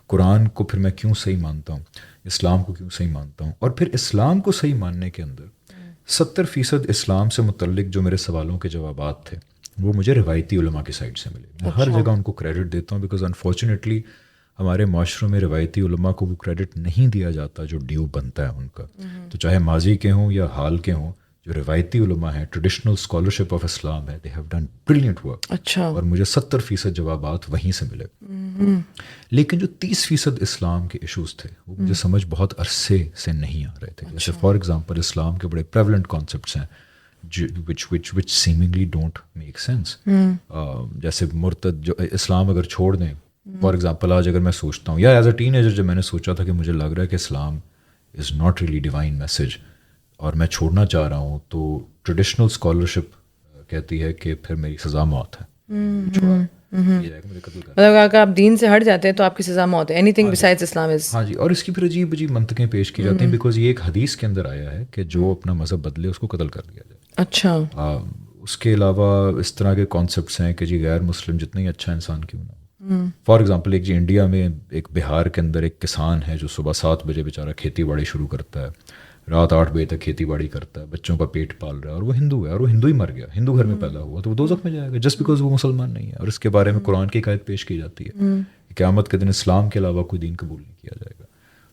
قرآن کو پھر میں کیوں صحیح مانتا ہوں, اسلام کو کیوں صحیح مانتا ہوں, اور پھر اسلام کو صحیح ماننے کے اندر 70% اسلام سے متعلق جو میرے سوالوں کے جوابات تھے وہ مجھے روایتی علماء کی سائڈ سے ملے. میں ہر جگہ ان کو کریڈٹ دیتا ہوں بیکاز انفارچونیٹلی ہمارے معاشروں میں روایتی علماء کو وہ کریڈٹ نہیں دیا جاتا جو ڈیو بنتا ہے ان کا. تو چاہے ماضی کے ہوں یا حال کے ہوں, جو روایتی علماء ہیں, ٹریڈیشنل اسکالرشپ آف اسلام ہے, they have done brilliant work. اچھا. اور مجھے 70% جوابات وہیں سے ملے. لیکن جو 30% اسلام کے ایشوز تھے وہ مجھے سمجھ بہت عرصے سے نہیں آ رہے تھے. جیسے فار ایگزامپل اسلام کے بڑے پریولنٹ کانسیپٹس ہیں which seemingly don't make sense. جیسے مرتد جو اسلام اگر چھوڑ دیں, فار ایگزامپل آج اگر میں سوچتا ہوں یا ایز اے ٹین ایجر جب میں نے سوچا تھا کہ مجھے لگ رہا ہے کہ اسلام is not really divine message اور میں چھوڑنا چاہ رہا ہوں, تو ٹریڈیشنل اسکالرشپ کہتی ہے کہ پھر میری سزا موت ہے. مطلب اگر آپ دین سے ہٹ جاتے ہیں تو آپ کی سزا موت ہے. اینی تھنگ بسائڈز اسلام از. ہاں جی. اور اس کی پھر عجیب عجیب منطقیں پیش کی جاتی ہیں بیکاز یہ ایک حدیث کے اندر آیا ہے کہ جو اپنا مذہب بدلے اس کو قتل کر دیا جائے. اچھا. اس کے علاوہ اس طرح کے کانسیپٹس ہیں کہ جی غیر مسلم جتنا ہی اچھا انسان کیوں نہ ہو. فار ایگزامپل ایک جی انڈیا میں ایک بہار کے اندر ایک کسان ہے جو صبح 7 بجے بیچارہ کھیتی باڑی شروع کرتا ہے, رات 8 بجے تک کھیتی باڑی کرتا ہے, بچوں کا پیٹ پال رہا ہے, اور وہ ہندو ہے اور وہ ہندو ہی مر گیا, ہندو گھر میں پیدا ہوا, تو وہ دوزخ میں جائے گا جسٹ بیکاز وہ مسلمان نہیں ہے. اور اس کے بارے میں قرآن کی آیت پیش کی جاتی ہے قیامت کے دن اسلام کے علاوہ کوئی دین قبول نہیں کیا جائے گا.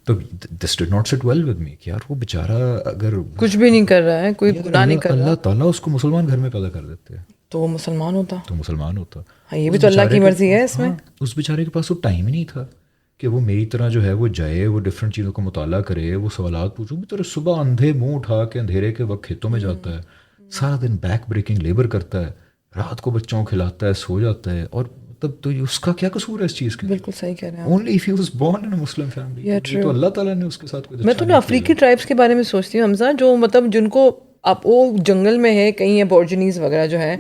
تو دس did not sit well with می کہ یار وہ بیچارہ اگر کچھ بھی نہیں کر رہا ہے, کوئی گناہ نہیں کر رہا, اللہ تعالیٰ اس کو مسلمان گھر میں پیدا کر دیتے ہیں تو وہ مسلمان ہوتا. ہاں یہ بھی تو اللہ کی مرضی ہے اس میں. اس بیچارے کے پاس وہ ٹائم ہی نہیں تھا کہ وہ میری طرح جو ہے وہ جائے, وہ ڈفرینٹ چیزوں کا مطالعہ کرے, وہ سوالات پوچھو. بھی تو صبح اندھے منہ اٹھا کے اندھیرے کے وقت کھیتوں میں جاتا ہے, سارا دن بیک بریکنگ لیبر کرتا ہے, رات کو بچوں کو کھلاتا ہے, سو جاتا ہے, اور تب تو اس کا کیا قصور ہے اس چیز کے؟ بالکل صحیح کہہ رہے ہیں. Only if he was born in a Muslim family, تو اللہ تعالیٰ نے اس کے ساتھ. میں تو افریقی ٹرائبس کے بارے میں سوچتی ہوں حمزہ, جو مطلب جن کو اب وہ جنگل میں ہے کہیں ابورجنیز وغیرہ جو ہے,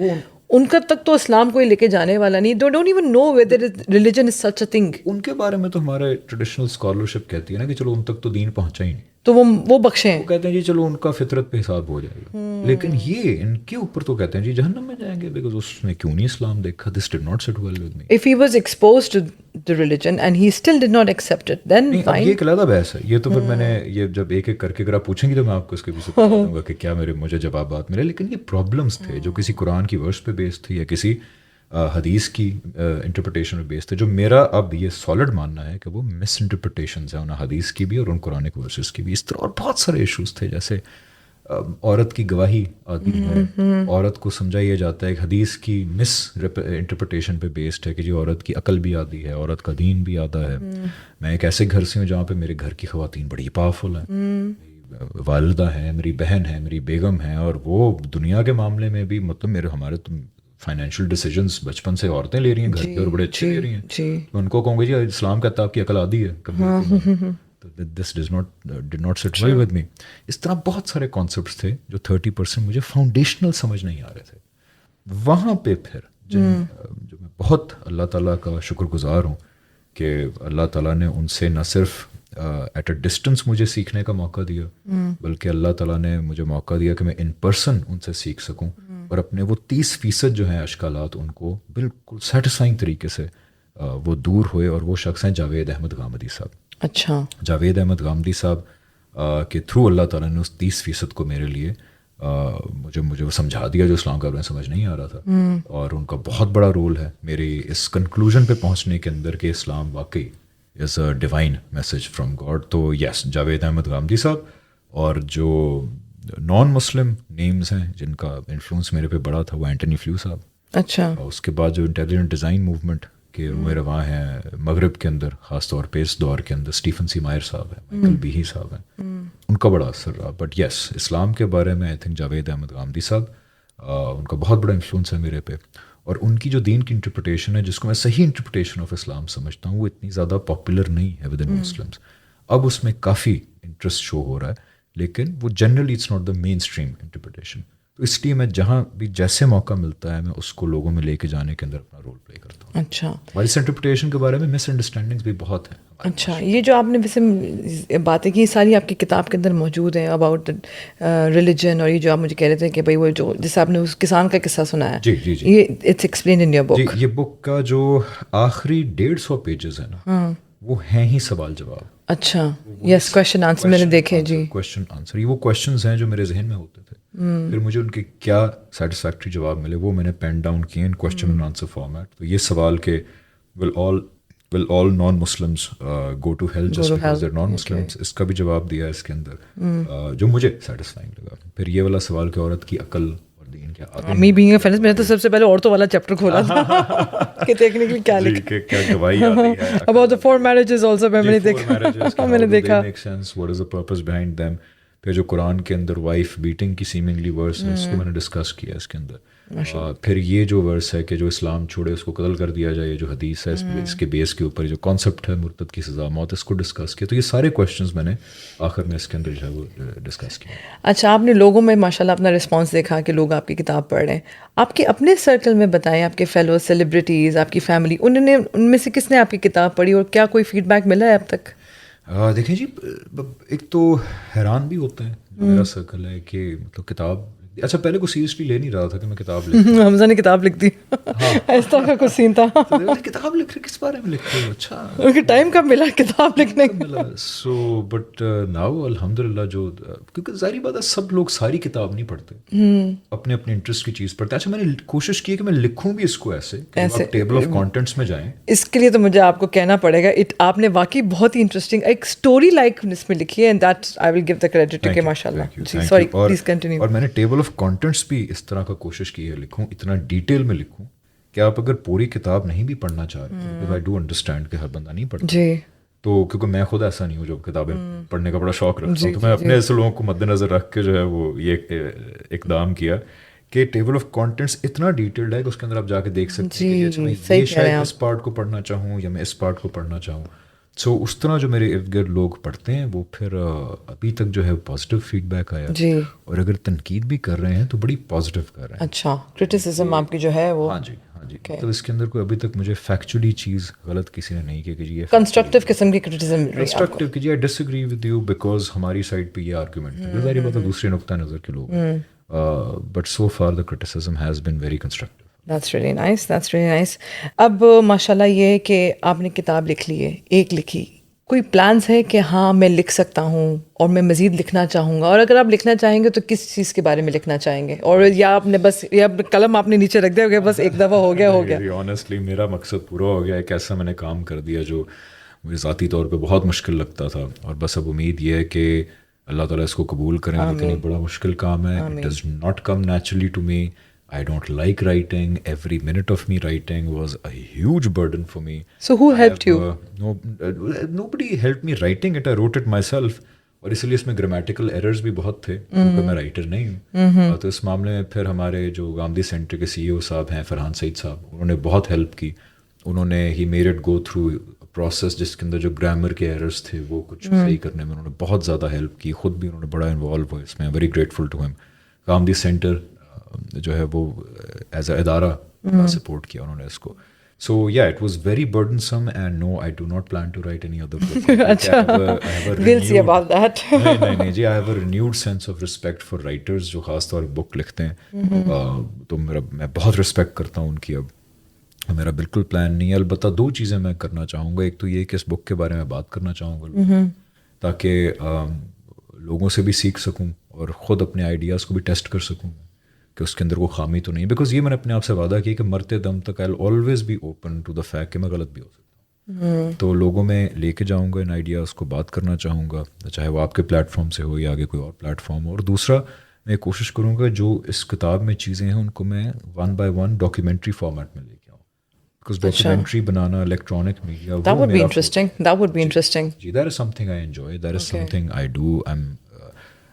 ان کا تک تو اسلام کوئی لے کے جانے والا نہیں. They don't even know whether religion is such a thing. ان کے بارے میں تو ہمارے ٹریڈیشنل اسکالرشپ کہتی ہے نا کہ چلو ان تک تو دین پہنچا ہی نہیں, تو وہ بخشے ہیں, وہ کہتے ہیں جی چلو ان کا فطرت پہ حساب ہو جائے گا. لیکن یہ ان کے اوپر تو کہتے ہیں جی جہنم میں جائیں گے بیکاز اس نے کیوں نہیں اسلام دیکھا. This did not sit well with me. If he was exposed to the religion and he still did not accept it then fine. یہ ایک علیحدہ بحث ہے. یہ تو پھر میں نے یہ جب ایک ایک کر کے اگر آپ پوچھیں گی تو میں آپ کو اس کے پیچھے بتا دوں گا کہ کیا مجھے جوابات ملے. لیکن یہ پرابلمس تھے جو کسی قرآن کی ورس پہ بیس تھے یا کسی حدیث کی انٹرپریٹیشن پہ بیس تھے, جو میرا اب یہ سالڈ ماننا ہے کہ وہ مس انٹرپریٹیشنز ہیں ان حدیث کی بھی اور ان قرآنک ورسز کی بھی. اس طرح اور بہت سارے ایشوز تھے, جیسے عورت کی گواہی آتی ہے, عورت کو سمجھا یہ جاتا ہے کہ حدیث کی مس انٹرپریٹیشن پہ بیسڈ ہے کہ جی عورت کی عقل بھی آدھی ہے, عورت کا دین بھی آدھا ہے. میں ایک ایسے گھر سے ہوں جہاں پہ میرے گھر کی خواتین بڑی پاورفل ہیں, والدہ ہیں, میری بہن ہے, میری بیگم ہے, اور وہ دنیا کے معاملے میں بھی مطلب ہمارے فائنینشیل ڈیسیجنس بچپن سے عورتیں لے رہی ہیں گھر کے, اور بڑے اچھے لے رہی ہیں. ان کو کہوں گے جی اسلام کہتا ہے آپ کی عقل آدھی ہے, دس did not sit well with می. اس طرح بہت سارے کانسیپٹس تھے جو 30% مجھے فاؤنڈیشنل سمجھ نہیں آ رہے تھے. وہاں پہ پھر جو میں بہت اللہ تعالیٰ کا شکر گزار ہوں کہ اللہ تعالیٰ نے ان سے نہ صرف ایٹ اے ڈسٹینس مجھے سیکھنے کا موقع دیا, بلکہ اللہ تعالیٰ نے مجھے موقع دیا کہ میں ان پرسن ان سے سیکھ سکوں, اور اپنے وہ 30% جو ہیں اشکالات ان کو بالکل سیٹسفائنگ طریقے سے وہ دور ہوئے. اور وہ شخص ہیں جاوید احمد غامدی صاحب. اچھا. جاوید احمد غامدی صاحب کے تھرو اللہ تعالیٰ نے اس 30% کو میرے لیے مجھے وہ سمجھا دیا جو اسلام کا میں سمجھ نہیں آ رہا تھا. اور ان کا بہت بڑا رول ہے میری اس کنکلوژن پہ پہنچنے کے اندر کہ اسلام واقعی is a divine message from God. تو یس, جاوید احمد غامدی صاحب. اور جو نان مسلم نیمز ہیں جن کا انفلوئنس میرے پہ بڑا تھا وہ اینٹنی فلیو صاحب. اچھا. اس کے بعد جو انٹیلیجنٹ ڈیزائن موومنٹ کے روئے رواں ہیں مغرب کے اندر, خاص طور پہ اس دور کے اندر, اسٹیفن سی مائر صاحب ہیں, مائیکل بیہی صاحب ہیں, ان کا بڑا اثر رہا. بٹ یس, اسلام کے بارے میں آئی تھنک جاوید احمد غامدی صاحب, ان کا بہت بڑا انفلوئنس ہے میرے پہ. اور ان کی جو دین کی انٹرپریٹیشن ہے جس کو میں صحیح انٹرپریٹیشن آف اسلام سمجھتا ہوں وہ اتنی زیادہ پاپولر نہیں ہے ود ان مسلمس. اب اس میں کافی انٹرسٹ شو ہو رہا ہے لیکن وہ generally it's not the mainstream interpretation. تو اس لیے میں جہاں بھی جیسے موقع ملتا ہے میں اس کو لوگوں میں لے کے جانے کے اندر اپنا رول پلے کرتا ہوں. اچھا. اور اس انٹرپریٹیشن کے بارے میں مس انڈرسٹینڈنگس بھی بہت ہیں. اچھا, یہ جو آپ نے ویسے باتیں کی ساری آپ کی کتاب کے اندر موجود ہیں اباؤٹ ریلیجن, اور یہ جو آپ مجھے کہہ رہے تھے کہ بھائی وہ جو جیسے آپ نے اس کسان کا قصہ سنا ہے, جی جی جی, یہ it's explained in your book. جی یہ بک کا جو آخری 150 پیجز ہیں نا وہ ہیں ہی سوال جواب. اچھا, یس, کویشچن آنسر میں نے دیکھے. جی, کویشچن آنسر, یہ وہ کویشچنز ہیں جو میرے ذہن میں ہوتے تھے, پھر مجھے ان کے کیا سیٹسفیکٹری جواب ملے وہ میں نے پین ڈاؤن کیے ان کویشچن اینڈ آنسر فارمیٹ. تو یہ سوال کہ will all non-Muslims go to hell just because they're non-Muslims, اس کا بھی جواب دیا ہے اس کے اندر جو مجھے سیٹسفائنگ لگا. پھر یہ والا سوال کہ عورت کی عقل اور دین کیا آگے. می بینگ اے فیمنسٹ, میں نے تو سب سے پہلے عورتوں والا چیپٹر کھولا تھا کہ دیکھنے کے لیے کیا لکھا کیا گواہی آتی ہے about the 4 marriages also. میں نے دیکھا, میں نے دیکھا make sense, what is the purpose behind them. پھر جو قرآن کے اندر وائف بیٹنگ کی سیمنگلی ورس ہے اس کو میں نے ڈسکس کیا اس کے اندر. پھر یہ جو ورس ہے کہ جو اسلام چھوڑے اس کو قتل کر دیا جائے, جو حدیث ہے اس کے بیس کے اوپر جو کانسیپٹ ہے مرتد کی سزا موت, اس کو ڈسکس کیا. تو یہ سارے کویشچنز میں نے آخر میں اس کے اندر جو ہے وہ ڈسکس کیا. اچھا, آپ نے لوگوں میں ماشاء اللہ اپنا رسپانس دیکھا کہ لوگ آپ کی کتاب پڑھ رہے ہیں. آپ کے اپنے سرکل میں بتائیں, آپ کے فیلو سیلیبریٹیز, آپ کی فیملی, ان میں سے کس نے آپ کی کتاب پڑھی اور کیا کوئی فیڈ بیک ملا ہے اب تک؟ دیکھیں جی, ایک تو حیران بھی ہوتے ہیں میرا سرکل ہے کہ مطلب کتاب, اچھا پہلے کو سیریسلی لے نہیں رہا تھا کہ میں کتاب لکھوں. حمزہ نے کتاب لکھ دی, اس طرح کا کچھ سین تھا. کتاب لکھ رہے کس بارے میں لکھتے ہو؟ اچھا ان کے ٹائم کب ملا کتاب لکھنے کا؟ سو بٹ ناؤ الحمد للہ جو, کیونکہ ظاہری بات ہے سب لوگ ساری کتاب نہیں پڑھتے, اپنے اپنے انٹرسٹ کی چیز پڑھتے ہیں. اچھا میں نے کوشش کی کہ میں لکھوں بھی اس کو ایسے کہ ٹیبل آف کانٹینٹس میں جائیں. اس کے لیے تو مجھے آپ کو کہنا پڑے گا, آپ نے واقعی بہت ہی انٹرسٹنگ ایک اسٹوری لائک اس میں لکھی ہے, and that I will give the credit to کہ ماشاء اللہ. Sorry, please continue. اور میں نے ٹیبل آف کانٹینٹس بھی اس طرح کا کوشش کی ہے لکھوں, اتنا ڈیٹیل میں لکھوں کہ آپ اگر پوری کتاب نہیں بھی پڑھنا چاہ رہے, آئی ڈو انڈرسٹینڈ کہ ہر بندہ نہیں پڑھتا جی, تو کیونکہ میں خود ایسا نہیں ہوں جو کتابیں پڑھنے کا بڑا شوق رکھتا ہوں, تو میں اپنے ایسے لوگوں کو مد نظر رکھ کے جو ہے وہ یہ اقدام کیا کہ ٹیبل آف کانٹینٹس اتنا ڈیٹیلڈ ہے کہ اس کے اندر آپ جا کے دیکھ سکتے ہیں کہ یہ شاید اس پارٹ کو پڑھنا چاہوں یا میں اس پارٹ کو پڑھنا چاہوں. سو اس طرح جو میرے ارد گرد لوگ پڑھتے ہیں وہ پھر ابھی تک جو ہے پازیٹیو فیڈ بیک آیا جی, اور اگر تنقید بھی کر رہے ہیں تو بڑی پازیٹیو کر رہے ہیں. اچھا, کرٹیسزم آپ کی جو ہے وہ, ہاں جی ہاں جی, مطلب اس کے اندر کوئی ابھی تک مجھے فیکچولی چیز غلط کسی نے نہیں کی کہ جی یہ کنسٹرکٹیو قسم کی کرٹیسزم کنسٹرکٹیو کہ جی آئی ڈس ایگری ود یو بیکاز ہماری سائڈ پہ یہ آرگیومنٹ ہے, ظاہری بات ہے دوسرے نقطہ نظر کے لوگ, but so for the criticism has been very constructive. That's really nice, that's really nice. اب ماشاءاللہ یہ ہے کہ آپ نے کتاب لکھ لی ہے, ایک لکھی, کوئی پلانس ہے کہ ہاں میں لکھ سکتا ہوں اور میں مزید لکھنا چاہوں گا, اور اگر آپ لکھنا چاہیں گے تو کس چیز کے بارے میں لکھنا چاہیں گے, اور یا آپ نے بس یا قلم آپ نے نیچے رکھ دیا, بس ایک دفعہ ہو گیا ہو گیا؟ آنیسٹلی میرا مقصد پورا ہو گیا, ایک ایسا میں نے کام کر دیا جو مجھے ذاتی طور پہ بہت مشکل لگتا تھا, اور بس اب امید یہ ہے کہ اللہ تعالیٰ اس کو قبول کریں, لیکن یہ بڑا مشکل کام ہے. It does not come naturally to me. I don't like writing. Every minute of me writing was a huge burden for me. So who helped you? Nobody helped me writing it. I wrote it myself. اور اس لیے اس میں grammatical errors بھی بہت تھے کیونکہ میں writer نہیں ہوں. تو اس معاملے میں پھر ہمارے جو گاندھی سینٹر کے CEO صاحب ہیں فرحان سعید صاحب, انہوں نے بہت ہیلپ کی. انہوں نے he made it go through process جس کے اندر جو گرامر کے ایررز تھے وہ کچھ صحیح کرنے میں انہوں نے بہت زیادہ ہیلپ کی. خود بھی انہوں نے بڑا انوالو ہوئے اس میں. Very grateful to him. Gandhi centre جو ہے وہ ایز اے ادارہ سپورٹ کیا انہوں نے اس کو. So yeah it was very burdensome and no I do not plan to write any other book. نہیں جی, I have a renewed sense of respect for writers جو خاص طور پہ بک لکھتے ہیں, تو میں بہت رسپیکٹ کرتا ہوں ان کی. اب میرا بالکل پلان نہیں ہے, البتہ 2 چیزیں میں کرنا چاہوں گا. ایک تو یہ کہ اس بک کے بارے میں بات کرنا چاہوں گا تاکہ لوگوں سے بھی سیکھ سکوں اور خود اپنے آئیڈیاز کو بھی ٹیسٹ کر سکوں کہ اس کے اندر کوئی خامی تو نہیں. بیکاز یہ میں نے اپنے آپ سے وعدہ کیا کہ مرتے دم تک I will always be open to the fact کہ میں غلط بھی ہو سکتا ہوں. تو لوگوں میں لے کے جاؤں گا ان آئیڈیاز کو, بات کرنا چاہوں گا, چاہے وہ آپ کے پلیٹ فارم سے ہو یا آگے کوئی اور پلیٹ فارم ہو. اور دوسرا میں کوشش کروں گا جو اس کتاب میں چیزیں ہیں ان کو میں 1 by 1 ڈاکیومنٹری فارمیٹ میں لے کے آؤں. بیکاز ڈاکیومنٹری بنانا electronic media, that would be interesting. That would be interesting. جی, that is something I enjoy. That is something I do.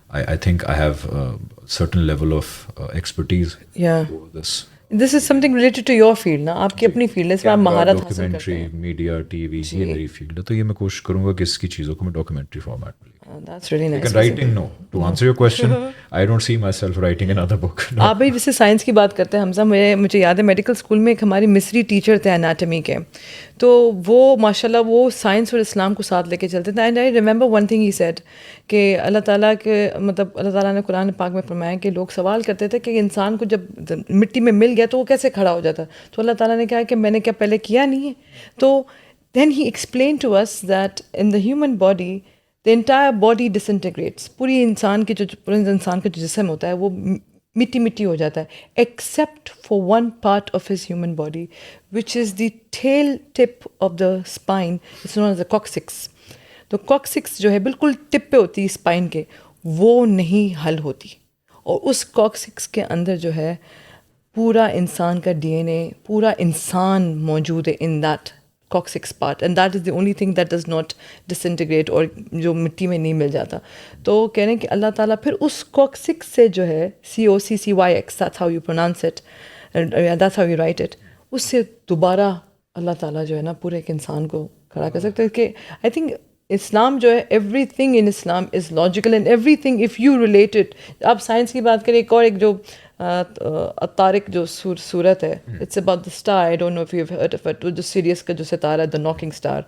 I think I have a certain level of expertise for this. This is something related to your field نا, آپ کی اپنی field ہے, اس میں آپ مہارت حاصل کرتے ہیں. میڈیا, ٹی وی, یہ میری فیلڈ ہے, تو یہ میں کوشش کروں گا کہ اس کی چیزوں کو میں ڈاکیومنٹری فارمیٹ میں لکھوں. That's really nice. لیکن writing no, to answer your question, I don't see myself writing another book. آپ بھی جیسے سائنس کی بات کرتے ہیں حمزہ, مجھے یاد ہے میڈیکل اسکول میں ایک ہماری مصری ٹیچر تھے اناٹمی کے, تو وہ ماشاء اللہ وہ سائنس اور اسلام کو ساتھ لے کے چلتے تھے. And I remember one thing he said کہ اللہ تعالیٰ کے مطلب اللہ تعالیٰ نے قرآن پاک میں فرمایا کہ لوگ سوال کرتے تھے کہ انسان کو جب مٹی میں مل گیا تو وہ کیسے کھڑا ہو جاتا, تو اللہ تعالیٰ نے کہا کہ میں نے کیا پہلے کیا نہیں ہے. تو then he explain to us that in the human body the entire body disintegrates. پورے انسان کا جو جسم ہوتا ہے وہ مٹی مٹی ہو جاتا ہے except for one part of his human body which is the tail tip of the spine. It's known as the coccyx. تو coccyx جو ہے بالکل ٹپ پہ ہوتی ہے اسپائن کے, وہ نہیں حل ہوتی, اور اس coccyx کے اندر جو ہے پورا انسان کا ڈی این اے, پورا انسان موجود ہے in that coccyx part, and that is the only thing that does not disintegrate اور جو مٹی میں نہیں مل جاتا. تو کہہ رہے ہیں کہ اللہ تعالیٰ پھر اس coccyx سے جو ہے COCCYX, that's how you pronounce it, that's how you write it, اس سے دوبارہ اللہ تعالیٰ جو ہے نا پورے ایک انسان کو کھڑا کر سکتے ہیں. کہ آئی تھنک اسلام جو ہے every thing in Islam is logical and every thing if you relate it. آپ سائنس کی بات کریں, ایک اور ایک جو طارق جو صورت ہے, it's about the star, I don't know if you have heard of it, جو سیریس کا جو ستارہ ہے, دا ناکنگ اسٹار,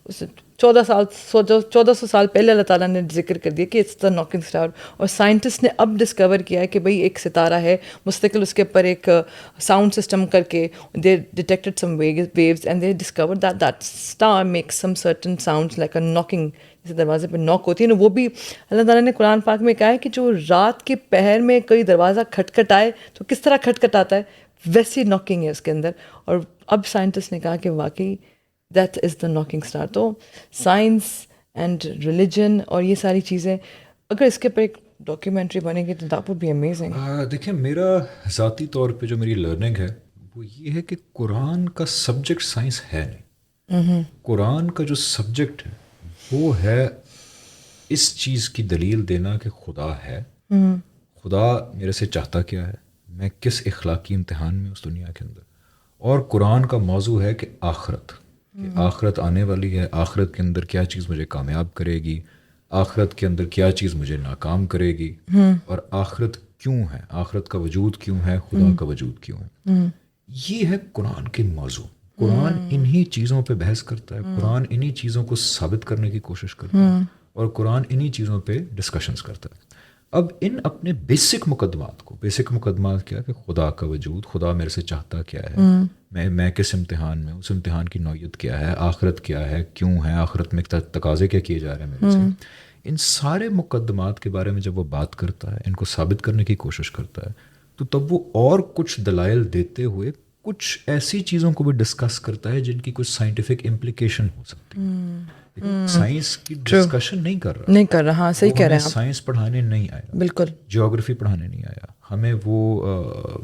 اس 1400 سال پہلے اللہ تعالیٰ نے ذکر کر دیا کہ اٹس دا ناکنگ اسٹار, اور سائنٹسٹ نے اب ڈسکور کیا ہے کہ بھائی ایک ستارہ ہے, مستقل اس کے اوپر ایک ساؤنڈ سسٹم کر کے they detected some waves and they discover that that star makes some certain sounds like a knocking, جیسے دروازے پہ نوک ہوتی ہے نا, وہ بھی اللہ تعالیٰ نے قرآن پاک میں کہا ہے کہ جو رات کے پہر میں کوئی دروازہ کھٹکھٹائے تو کس طرح کھٹکھٹاتا ہے, ویسی ناکنگ ہے اس کے اندر. اور اب سائنٹسٹ نے کہا کہ واقعی that is the knocking star. تو سائنس اینڈ ریلیجن اور یہ ساری چیزیں اگر اس کے اوپر ایک ڈاکیومنٹری بنے گی تو دیٹ وڈ بی امیزنگ. دیکھیں, میرا ذاتی طور پہ جو میری لرننگ ہے وہ یہ ہے کہ قرآن کا سبجیکٹ سائنس ہے نہیں. قرآن کا جو سبجیکٹ ہے وہ ہے اس چیز کی دلیل دینا کہ خدا ہے, خدا میرے سے چاہتا کیا ہے, میں کس اخلاقی امتحان میں اس دنیا کے اندر. اور قرآن کا موضوع ہے کہ آخرت, کہ آخرت آنے والی ہے, آخرت کے اندر کیا چیز مجھے کامیاب کرے گی, آخرت کے اندر کیا چیز مجھے ناکام کرے گی, اور آخرت کیوں ہے, آخرت کا وجود کیوں ہے, خدا کا وجود کیوں ہے. یہ ہے قرآن کے موضوع. قرآن انہی چیزوں پہ بحث کرتا ہے, قرآن انہی چیزوں کو ثابت کرنے کی کوشش کرتا ہے, اور قرآن انہی چیزوں پہ ڈسکشنز کرتا ہے. اب ان اپنے بیسک مقدمات کیا کہ خدا کا وجود, خدا میرے سے چاہتا کیا ہے, میں کس امتحان میں, اس امتحان کی نوعیت کیا ہے, آخرت کیا ہے, کیوں ہے, آخرت میں تقاضے کیا کیے جا رہے ہیں میرے سے, ان سارے مقدمات کے بارے میں جب وہ بات کرتا ہے, ان کو ثابت کرنے کی کوشش کرتا ہے, تو تب وہ اور کچھ دلائل دیتے ہوئے کچھ ایسی چیزوں کو بھی ڈسکس کرتا ہے جن کی کچھ سائنٹیفک امپلیکیشن ہو سکتی ہے. سائنس کی ڈسکشن نہیں کر رہا, صحیح کہہ رہے ہیں. سائنس پڑھانے نہیں آیا, بالکل, جیوگرافی پڑھانے نہیں آیا, ہمیں وہ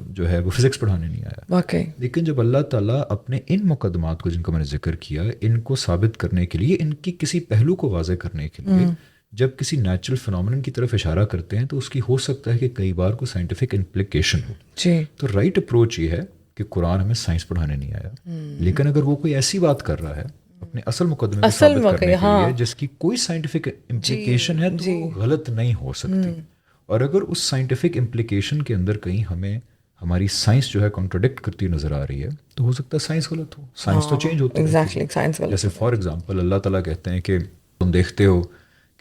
جو ہے وہ فزکس پڑھانے نہیں آیا واقعی. لیکن جب اللہ تعالیٰ اپنے ان مقدمات کو, جن کو میں نے ذکر کیا, ان کو ثابت کرنے کے لیے, ان کی کسی پہلو کو واضح کرنے کے لیے جب کسی نیچرل فنومینن کی طرف اشارہ کرتے ہیں تو اس کی ہو سکتا ہے کہ کئی بار کوئی سائنٹیفک امپلیکیشن ہو. تو رائٹ اپروچ یہ ہے کہ قرآن ہمیں سائنس پڑھانے نہیں آیا, لیکن اگر وہ کوئی ایسی بات کر رہا ہے اپنے اصل مقدمے کو ثابت کرنے کے لیے جس کی کوئی سائنٹیفک امپلیکیشن ہے تو وہ غلط نہیں ہو سکتی. اور اگر اس سائنٹیفک امپلیکیشن کے اندر کہیں ہمیں ہماری سائنس جو ہے کانٹراڈکٹ کرتی نظر آ رہی ہے تو ہو سکتا ہے سائنس غلط ہو, سائنس تو چینج ہوتی ہے. جیسے فار ایگزامپل اللہ تعالیٰ کہتے ہیں کہ تم دیکھتے ہو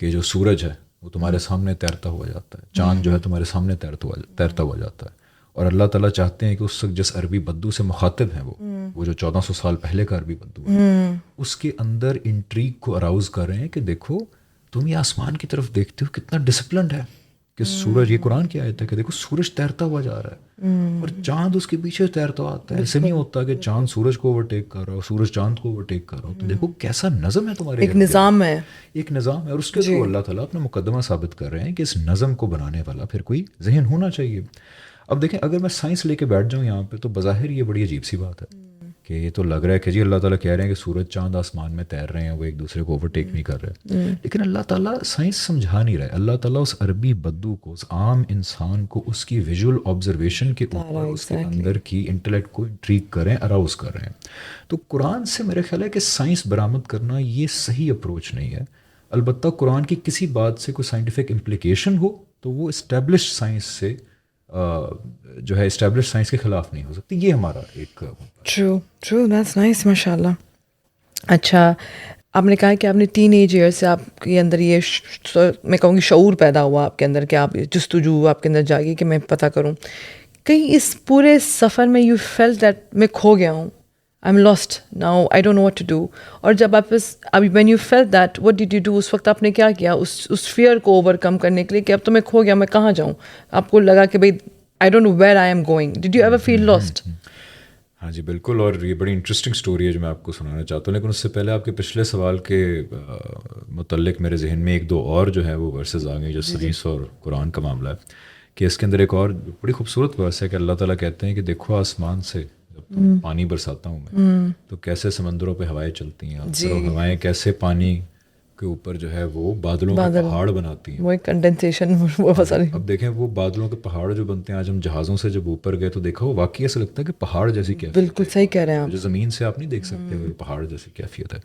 کہ جو سورج ہے وہ تمہارے سامنے تیرتا ہوا جاتا ہے, چاند جو ہے تمہارے سامنے تیرتا ہوا جاتا ہے, اور اللہ تعالیٰ چاہتے ہیں کہ اس وقت جس عربی بدو سے مخاطب ہیں وہ جو 1400 سال پہلے کا عربی بدو ہے, اس کے اندر انٹریگ کو اراؤز کر رہے ہیں کہ دیکھو تم یہ آسمان کی طرف دیکھتے ہو کتنا ڈسپلنڈ ہے, کہ سورج, یہ قرآن کی آیت ہے کہ دیکھو سورج تیرتا ہوا جا رہا ہے اور چاند اس کے پیچھے تیرتا آتا ہے. ایسے نہیں ہوتا کہ چاند سورج کو اوورٹیک کر رہا ہو, سورج چاند کو اوورٹیک کر رہا ہو. تو دیکھو کیسا نظم ہے تمہارے, ایک نظام ہے, اور اس کے تھرو اللہ تعالیٰ اپنا مقدمہ ثابت کر رہے ہیں کہ اس نظم کو بنانے والا پھر کوئی ذہن ہونا چاہیے. اب دیکھیں, اگر میں سائنس لے کے بیٹھ جاؤں یہاں پہ تو بظاہر یہ بڑی عجیب سی بات ہے کہ یہ تو لگ رہا ہے کہ جی اللہ تعالیٰ کہہ رہے ہیں کہ سورج چاند آسمان میں تیر رہے ہیں، وہ ایک دوسرے کو اوورٹیک نہیں کر رہے، لیکن اللہ تعالیٰ سائنس سمجھا نہیں رہا ہے. اللہ تعالیٰ اس عربی بدو کو، اس عام انسان کو اس کی ویژول آبزرویشن کے اوپر اس کے اندر کی انٹلیکٹ کو انٹریگ کریں، اراؤز کر رہے ہیں. تو قرآن سے میرے خیال ہے کہ سائنس برآمد کرنا یہ صحیح اپروچ نہیں ہے. البتہ قرآن کی کسی بات سے کوئی سائنٹیفک امپلیکیشن ہو تو وہ اسٹیبلش سائنس سے جو ہے اسٹیبلش سائنس کے خلاف نہیں ہو سکتی. یہ ہمارا ایک ٹرو دیٹس نائس ماشاء اللہ. اچھا، آپ نے کہا کہ آپ نے ٹین ایج ایئر سے آپ کے اندر یہ میں کہوں گی شعور پیدا ہوا آپ کے اندر کہ آپ جستجو آپ کے اندر جاگی کہ میں پتہ کروں. کہیں اس پورے سفر میں یو فیل دیٹ میں کھو گیا ہوں، I am lost now, I don't know what to do. اور جب آپ ابھی when you feel that what did you do, اس وقت آپ نے کیا کیا اس فیئر کو اوور کم کرنے کے لیے کہ اب تو میں کھو گیا، میں کہاں جاؤں؟ آپ کو لگا کہ بھائی I don't know where I am going. Did you ever feel lost? ہاں جی بالکل، اور یہ بڑی انٹرسٹنگ سٹوری ہے جو میں آپ کو سنانا چاہتا ہوں. لیکن اس سے پہلے آپ کے پچھلے سوال کے متعلق میرے ذہن میں ایک دو اور جو ہے وہ ورسز آ گئے جو سائنس اور قرآن کا معاملہ ہے. کہ اس کے اندر ایک اور بڑی خوبصورت ورس ہے کہ اللہ تعالیٰ کہتے ہیں کہ دیکھو آسمان سے جب پانی برساتا ہوں میں تو کیسے سمندروں پہ ہوائیں چلتی ہیں، اور ہوائیں کیسے پانی کے اوپر جو ہے وہ بادلوں کے پہاڑ بناتی ہیں. وہ ایک کنڈنسیشن بہت ساری. اب دیکھیں وہ بادلوں کے پہاڑ جو بنتے ہیں، آج ہم جہازوں سے جب اوپر گئے تو دیکھا وہ واقعی ایسا لگتا ہے کہ پہاڑ جیسی کیفیت. بالکل صحیح کہہ رہے ہیں آپ، جو زمین سے آپ نہیں دیکھ سکتے وہ پہاڑ جیسی کیفیت ہے.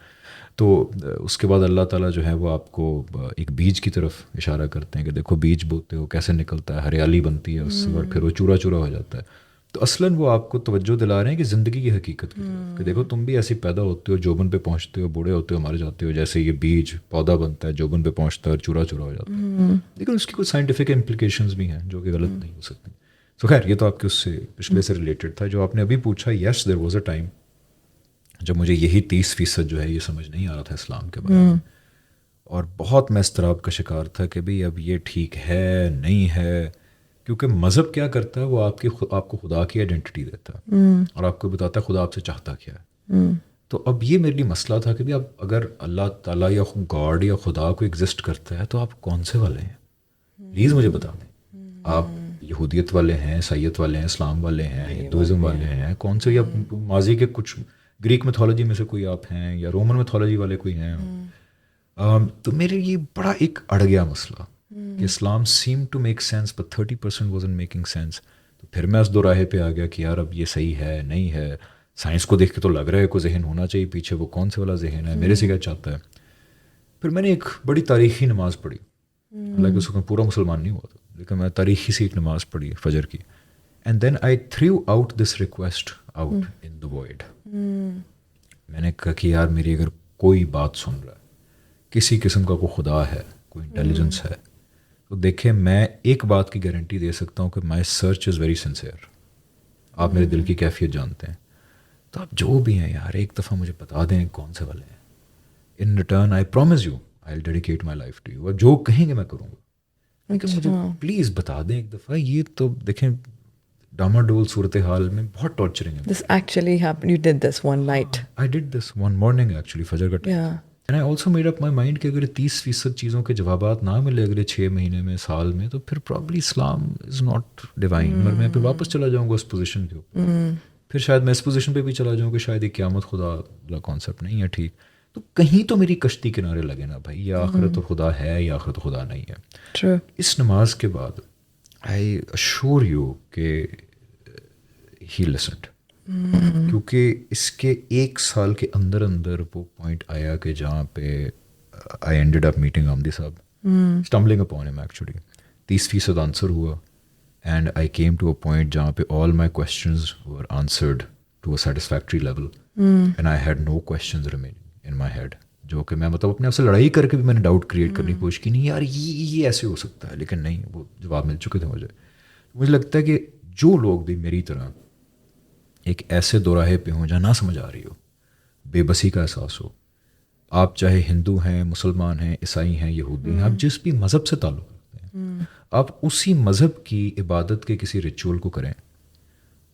تو اس کے بعد اللہ تعالیٰ جو ہے وہ آپ کو ایک بیج کی طرف اشارہ کرتے ہیں کہ دیکھو بیج بوتے ہو کیسے نکلتا ہے، ہریالی بنتی ہے اس سے، اور پھر وہ چورا چورا ہو جاتا ہے. تو اصلاً وہ آپ کو توجہ دلا رہے ہیں کہ زندگی کی حقیقت کی طرف کہ دیکھو تم بھی ایسی پیدا ہوتے ہو، جوبن پہ پہنچتے ہو، بوڑھے ہوتے ہو، مر جاتے ہو، جیسے یہ بیج پودا بنتا ہے، جوبن پہ پہنچتا ہے اور چورا چورا ہو جاتا ہے. لیکن اس کی کچھ سائنٹیفک امپلیکیشنز بھی ہیں جو کہ غلط نہیں ہو سکتی. تو خیر یہ تو آپ کے اس سے پچھلے سے ریلیٹڈ تھا. جو آپ نے ابھی پوچھا، یس دیر واز اے ٹائم جب مجھے یہی 30% جو ہے یہ سمجھ نہیں آ رہا تھا اسلام کے بارے میں، اور بہت میں اضطراب کا شکار تھا کہ بھئی اب یہ ٹھیک ہے نہیں ہے. کیونکہ مذہب کیا کرتا ہے، وہ آپ کو خدا کی آئیڈینٹی دیتا ہے اور آپ کو بتاتا ہے خدا آپ سے چاہتا کیا ہے. تو اب یہ میرے لیے مسئلہ تھا کہ بھی اب اگر اللہ تعالیٰ یا گاڈ یا خدا کو ایگزسٹ کرتا ہے تو آپ کون سے والے ہیں؟ پلیز مجھے بتا دیں. آپ یہودیت والے ہیں، عیسائیت والے ہیں، اسلام والے ہیں، ہندوازم والے ہیں، کون سے؟ یا ماضی کے کچھ گریک میتھولوجی میں سے کوئی آپ ہیں، یا رومن میتھولوجی والے کوئی ہیں؟ تو میرے یہ بڑا ایک اڑ گیا مسئلہ کہ اسلام seem to make sense but 30% wasn't making sense. تو پھر میں اس دو راہے پہ آ گیا کہ یار اب یہ صحیح ہے نہیں ہے. سائنس کو دیکھ کے تو لگ رہا ہے کوئی ذہن ہونا چاہیے پیچھے، وہ کون سے والا ذہن ہے، میرے سے کیا چاہتا ہے. پھر میں نے ایک بڑی تاریخی نماز پڑھی، حالانکہ اس وقت پورا مسلمان نہیں ہوا تھا، لیکن میں تاریخی سی ایک نماز پڑھی فجر کی. And then I threw out this request out in the wide. میں نے کہا کہ یار میری اگر کوئی بات سن رہا ہے، کسی قسم کا کوئی خدا ہے، کوئی انٹیلیجنس ہے، تو دیکھیں میں ایک بات کی گارنٹی دے سکتا ہوں کہ مائی سرچ از ویری سنسیئر. آپ میرے دل کی کیفیت جانتے ہیں، تو آپ جو بھی ہیں یار ایک دفعہ مجھے بتا دیں کون سے والے ہیں. In return I promise you I will dedicate my life to you. اور جو کہیں گے میں کروں گا، لیکن مجھے پلیز بتا دیں ایک دفعہ. یہ تو دیکھیں ڈاماڈول صورتحال میں بہت ٹارچرنگ ہے. This actually happened. You did this one night. I did this one morning actually, فجر کا time. Yeah. And I also made up my mind کہ اگر 30% چیزوں کے جوابات نہ ملے اگلے 6 مہینے میں، سال میں، تو پھر probably Islam is not divine. اور میں پھر واپس چلا جاؤں گا اس پوزیشن کے اوپر. پھر شاید میں اس پوزیشن پہ بھی چلا جاؤں کہ شاید یہ قیامت خدا والا کانسیپٹ نہیں ہے ٹھیک. تو کہیں تو میری کشتی کنارے لگے نا بھائی، یا آخرت و خدا ہے یا آخرت و خدا نہیں ہے. True. اس نماز کے بعد آئی اشور یو کہ ہی لسنڈ. کیونکہ اس کے 1 سال کے اندر اندر وہ پوائنٹ آیا کہ جہاں پہ آئی اینڈیڈ اپ میٹنگ آمدی صاحب، stumbling upon him actually. 30% answer ہوا and I came to a point جہاں پہ all my questions were answered to a satisfactory level and I had no questions remaining in my head. جو کہ میں مطلب اپنے آپ سے لڑائی کر کے بھی میں نے ڈاؤٹ کریٹ کرنے کی کوشش کی، نہیں یار یہ ایسے ہو سکتا ہے، لیکن نہیں، وہ جواب مل چکے تھے مجھے. مجھے لگتا ہے کہ جو لوگ بھی میری طرح ایک ایسے دوراہے پہ ہوں جہاں نہ سمجھ آ رہی ہو، بے بسی کا احساس ہو، آپ چاہے ہندو ہیں، مسلمان ہیں، عیسائی ہیں، یہودی ہیں، آپ جس بھی مذہب سے تعلق رکھتے ہیں، آپ اسی مذہب کی عبادت کے کسی ریچول کو کریں،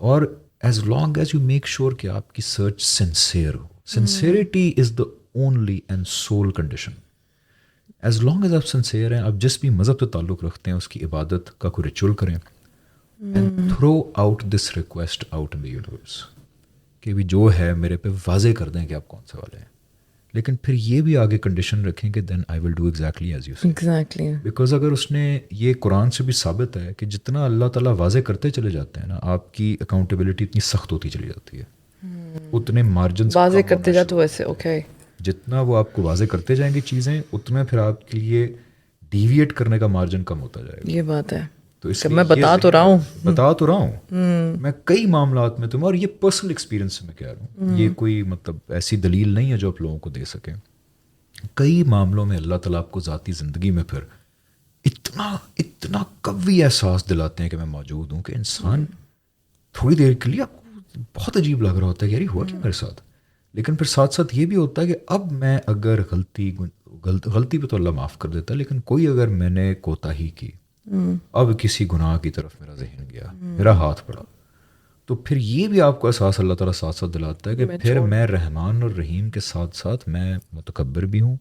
اور as long as you make sure کہ آپ کی search sincere who. Sincerity is the only and civil condition. As long as آپ سنسیئر ہیں، آپ جس بھی مذہب سے تعلق رکھتے ہیں اس کی عبادت کا کوئی ریچول کریں. And throw out this request out in the universe کہ بھی جو ہے میرے پہ واضح کر دیں کہ آپ کون سے والے ہیں, لیکن پھر یہ بھی آگے کنڈیشن رکھیں کہ then I will do exactly as you say. Exactly. Because اگر اس نے یہ قرآن سے بھی ثابت ہے کہ جتنا اللہ تعالیٰ واضح کرتے چلے جاتے ہیں نا, آپ کی اکاؤنٹیبلٹی اتنی سخت ہوتی چلی جاتی ہے, اتنے مارجنس واضح کرتے جاتے ویسے. اوکے, جتنا وہ آپ کو واضح کرتے جائیں گے چیزیں, اتنا پھر آپ کے لیے ڈیویٹ کرنے کا مارجن کم ہوتا جائے گا. یہ بات ہے. تو اس میں بتا تو رہا ہوں میں کئی معاملات میں تمہیں, اور یہ پرسنل ایکسپیرینس سے میں کہہ رہا ہوں, یہ کوئی مطلب ایسی دلیل نہیں ہے جو آپ لوگوں کو دے سکیں. کئی معاملوں میں اللہ تعالیٰ آپ کو ذاتی زندگی میں پھر اتنا قوی احساس دلاتے ہیں کہ میں موجود ہوں, کہ انسان تھوڑی دیر کے لیے آپ کو بہت عجیب لگ رہا ہوتا ہے کہ یار ہوا کیا میرے ساتھ, لیکن پھر ساتھ ساتھ یہ بھی ہوتا ہے کہ اب میں اگر غلطی پہ تو اللہ معاف کر دیتا ہے, لیکن کوئی اگر میں نے کوتاہی کی, اب کسی گناہ کی طرف میرا ذہن گیا, میرا ہاتھ پڑا, تو پھر یہ بھی آپ کو احساس اللہ تعالیٰ ساتھ ساتھ دلاتا ہے کہ پھر میں رحمان اور رحیم کے ساتھ ساتھ میں متکبر بھی ہوں,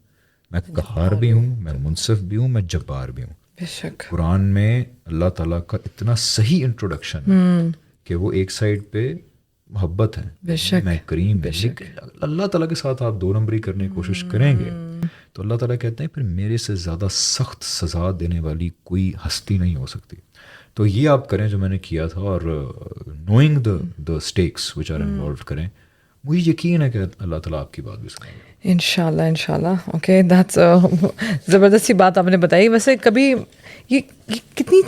میں قہار بھی ہوں, میں منصف بھی ہوں, میں جبار بھی ہوں. بے شک قرآن میں اللہ تعالیٰ کا اتنا صحیح انٹروڈکشن ہے کہ وہ ایک سائڈ پہ محبت ہے, میں کریم بھی, اللہ تعالیٰ کے ساتھ آپ دو نمبری کرنے کی کوشش کریں گے تو اللہ تعالیٰ کہتے ہیں پھر میرے سے زیادہ سخت سزا دینے والی کوئی ہستی نہیں ہو سکتی. تو یہ آپ کریں جو میں نے کیا تھا, اور knowing the stakes which are involved کریں. مجھے یقین ہے کہ اللہ تعالیٰ آپ کی بات بھی سنیں گے انشاءاللہ. اوکے, دیٹس زبردستی بات آپ نے بتائی. ویسے کبھی یہ کتنی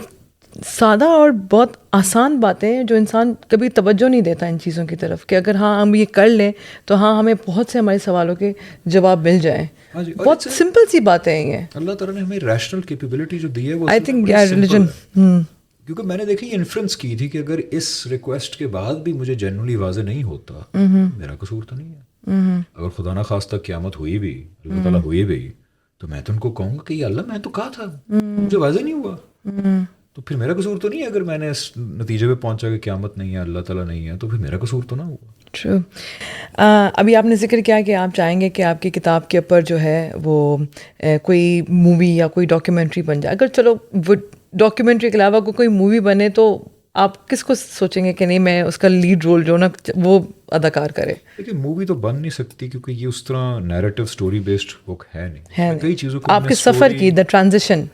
سادہ اور بہت آسان باتیں ہیں جو انسان کبھی توجہ نہیں دیتا ان چیزوں کی طرف, کہ اگر ہاں ہم یہ کر لیں تو ہاں ہمیں بہت سے ہمارے سوالوں کے جواب مل جائیں. بہت سمپل سی باتیں ہیں یہ. اللہ تعالیٰ نے ہمیں ریشنل کیپیبلٹی جو دی ہے وہ آئی تھنک ریلیجن, کیونکہ میں نے دیکھی یہ انفرنس کی تھی کہ اگر اس ریکویسٹ کے بعد بھی مجھے جنرلی واضح نہیں ہوتا, میرا قصور تو نہیں ہے. اگر خدا نخواستہ قیامت ہوئی بھی, اللہ تعالیٰ ہوئی بھی, تو میں تو ان کو کہوں گا کہ یا اللہ میں تو کہا تھا, مجھے واضح نہیں ہوا, تو پھر میرا قصور تو نہیں ہے. اگر میں نے اس نتیجے پہ پہنچا کہ قیامت نہیں ہے, اللہ تعالیٰ نہیں ہے, تو پھر میرا قصور تو نہ ہوا. ٹرو. ابھی آپ نے ذکر کیا کہ آپ چاہیں گے کہ آپ کی کتاب کے اوپر جو ہے وہ کوئی مووی یا کوئی ڈاکیومنٹری بن جائے. اگر چلو وہ ڈاکیومنٹری کے علاوہ کوئی مووی بنے تو آپ کس کو سوچیں گے کہ نہیں میں اس کا لیڈ رول جو نا وہ اداکار کرے؟ لیکن مووی تو بن نہیں سکتی کیونکہ یہ اس طرح نیریٹو اسٹوری بیسڈ بک ہے نہیں. کئی چیزوں کو آپ کے سفر کی دا ٹرانزیشن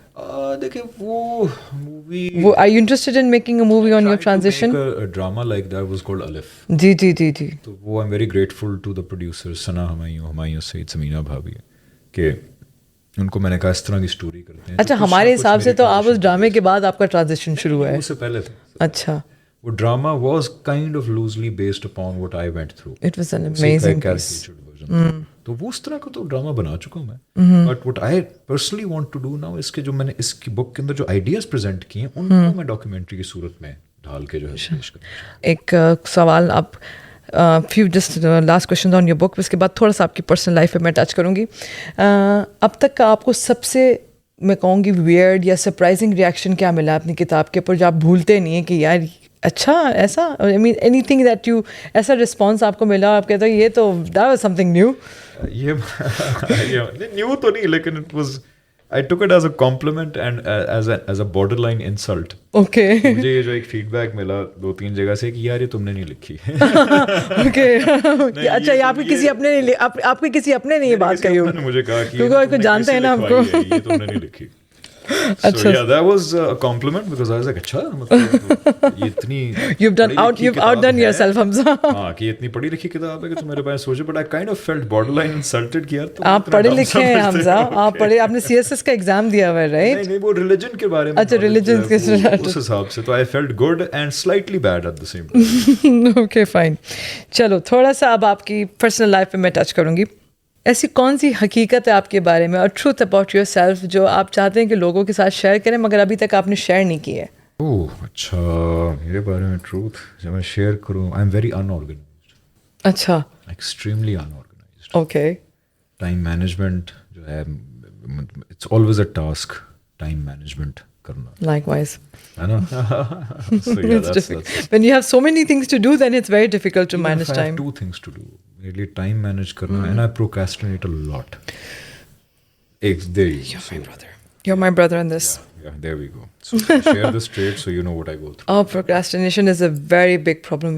دیکھیں, وہ مووی وہ are you interested in making a movie on your transition drama like that was called Alif. جی جی جی جی. تو وہ I am very grateful to the producer Sana Humayun Saeed Samina بھابھی کہ ان کو میں نے کہا اس طرح کی اسٹوری کرتے ہیں. اچھا, ہمارے حساب سے تو آپ اس ڈرامے کے بعد آپ کا ٹرانزیکشن شروع ہوا ہے. اس سے پہلے تھا. اچھا. وہ drama was kind of loosely based upon what I went through. It was an amazing piece. تو وہ اس طرح کا تو ڈرامہ بنا چکا ہوں میں. But what I personally want to do now اس کے جو میں نے اس کی بک کے اندر جو آئیڈیاز پریزنٹ کیے ہیں ان کو میں ڈاکیومنٹری کی صورت میں ڈھال کے جو ہے پیش کروں. ایک سوال آپ few just last question on your book, اس کے بعد تھوڑا سا آپ کی پرسنل لائف پہ میں ٹچ کروں گی. اب تک کا آپ کو سب سے میں کہوں گی ویئرڈ یا سرپرائزنگ ریئیکشن کیا ملا اپنی کتاب کے اوپر جو آپ بھولتے نہیں ہیں کہ یار اچھا ایسا, آئی مین اینی تھنگ دیٹ یو, ایسا رسپانس آپ کو ملا آپ کہتے ہیں یہ تو that was some thing new? یہ نیو تو نہیں, لیکن it was I took it as a compliment and as a borderline insult. Okay. مجھے یہ جو ایک فیڈ بیک ملا 2-3 جگہ سے کہ یار یہ تم نے نہیں لکھی. Okay. اچھا, یہ آپ کی کسی اپنے نے یہ بات کہی ہوگی. مجھے کہا کہ کیونکہ جانتے ہیں نا ہم کو, یہ تم نے نہیں لکھی. So yeah, that was a compliment because I was like, اچھا مطلب یہ اتنی you've outdone yourself حمزہ. ہاں کہ اتنی پڑھی لکھی کتاب ہے کہ تمہارے پاس سوچے, but I kind of felt borderline insulted کہ یار آپ پڑھے لکھے ہیں حمزہ, آپ پڑھے, آپ نے CSS کا ایگزام دیا ہوا ہے رائٹ؟ نہیں, وہ ریلیجن کے بارے میں. اچھا, ریلیجن کے اس حساب سے تو I felt good and slightly bad at the same time. Okay, fine. چلو تھوڑا سا اب آپ کی پرسنل لائف پہ میں ٹچ کروں گی. ایسی کون سی حقیقت ہے آپ کے بارے میں اور ٹروتھ اباؤٹ یور سیلف جو آپ چاہتے ہیں کہ لوگوں کے ساتھ شیئر کریں مگر ابھی تک آپ نے شیئر نہیں کی ہے؟ اچھا, میرے بارے میں ٹروتھ جو میں شیئر کروں, آئی ایم ویری انآرگنائزڈ. اچھا, extremely unorganised. Okay. Time management جو ہے it's always a task, time management کرنا. Likewise. ہے نا. When you have so many things to do, then it's very difficult to manage time. I have 2 things to do. میرے لیے time manage کرنا, and I procrastinate a lot. There you go. You're my brother. You're my brother in this. Yeah, there we go. So share this trait so you know what I go through. Oh, procrastination is a very big problem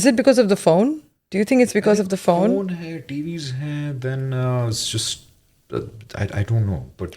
Is it because of the phone? Do you think it's because of the phone? Phone hai, TVs hain, then it's just I don't know. But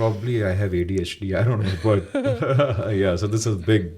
Probably I have ADHD. I don't know, but yeah. So this is a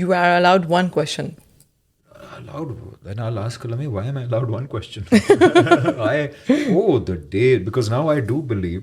You are allowed one question. Allowed? Then I'll ask Alami, why am I allowed one question? The day, because now I do believe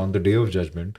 on the day of judgment,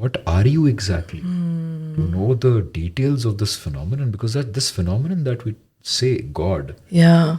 what are you exactly, to know the details of this phenomenon, because this phenomenon that we say God, yeah,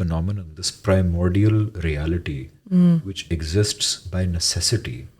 phenomenon, this primordial reality which exists by necessity,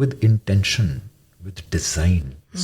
with intention, with design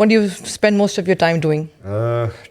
What do you spend most of your time doing?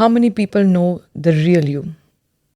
How many people know the real you?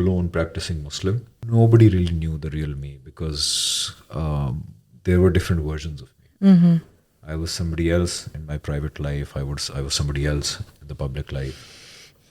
blown practicing Muslim, nobody really knew the real me because there were different versions of me. I was somebody else in my private life. I was somebody else in the public life.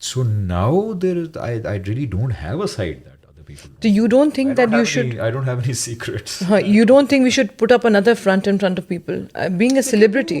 So now I really don't have a side that other people do. so you don't think that you should I don't have any secrets. you don't think we should put up another front in front of people, being a celebrity?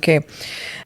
Okay.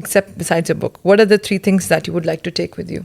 except besides your book, what are the 3 things that you would like to take with you?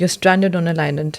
You're stranded on an island.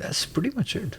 that's pretty much it.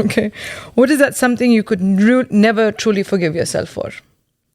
Okay. What is that something you could never truly forgive yourself for?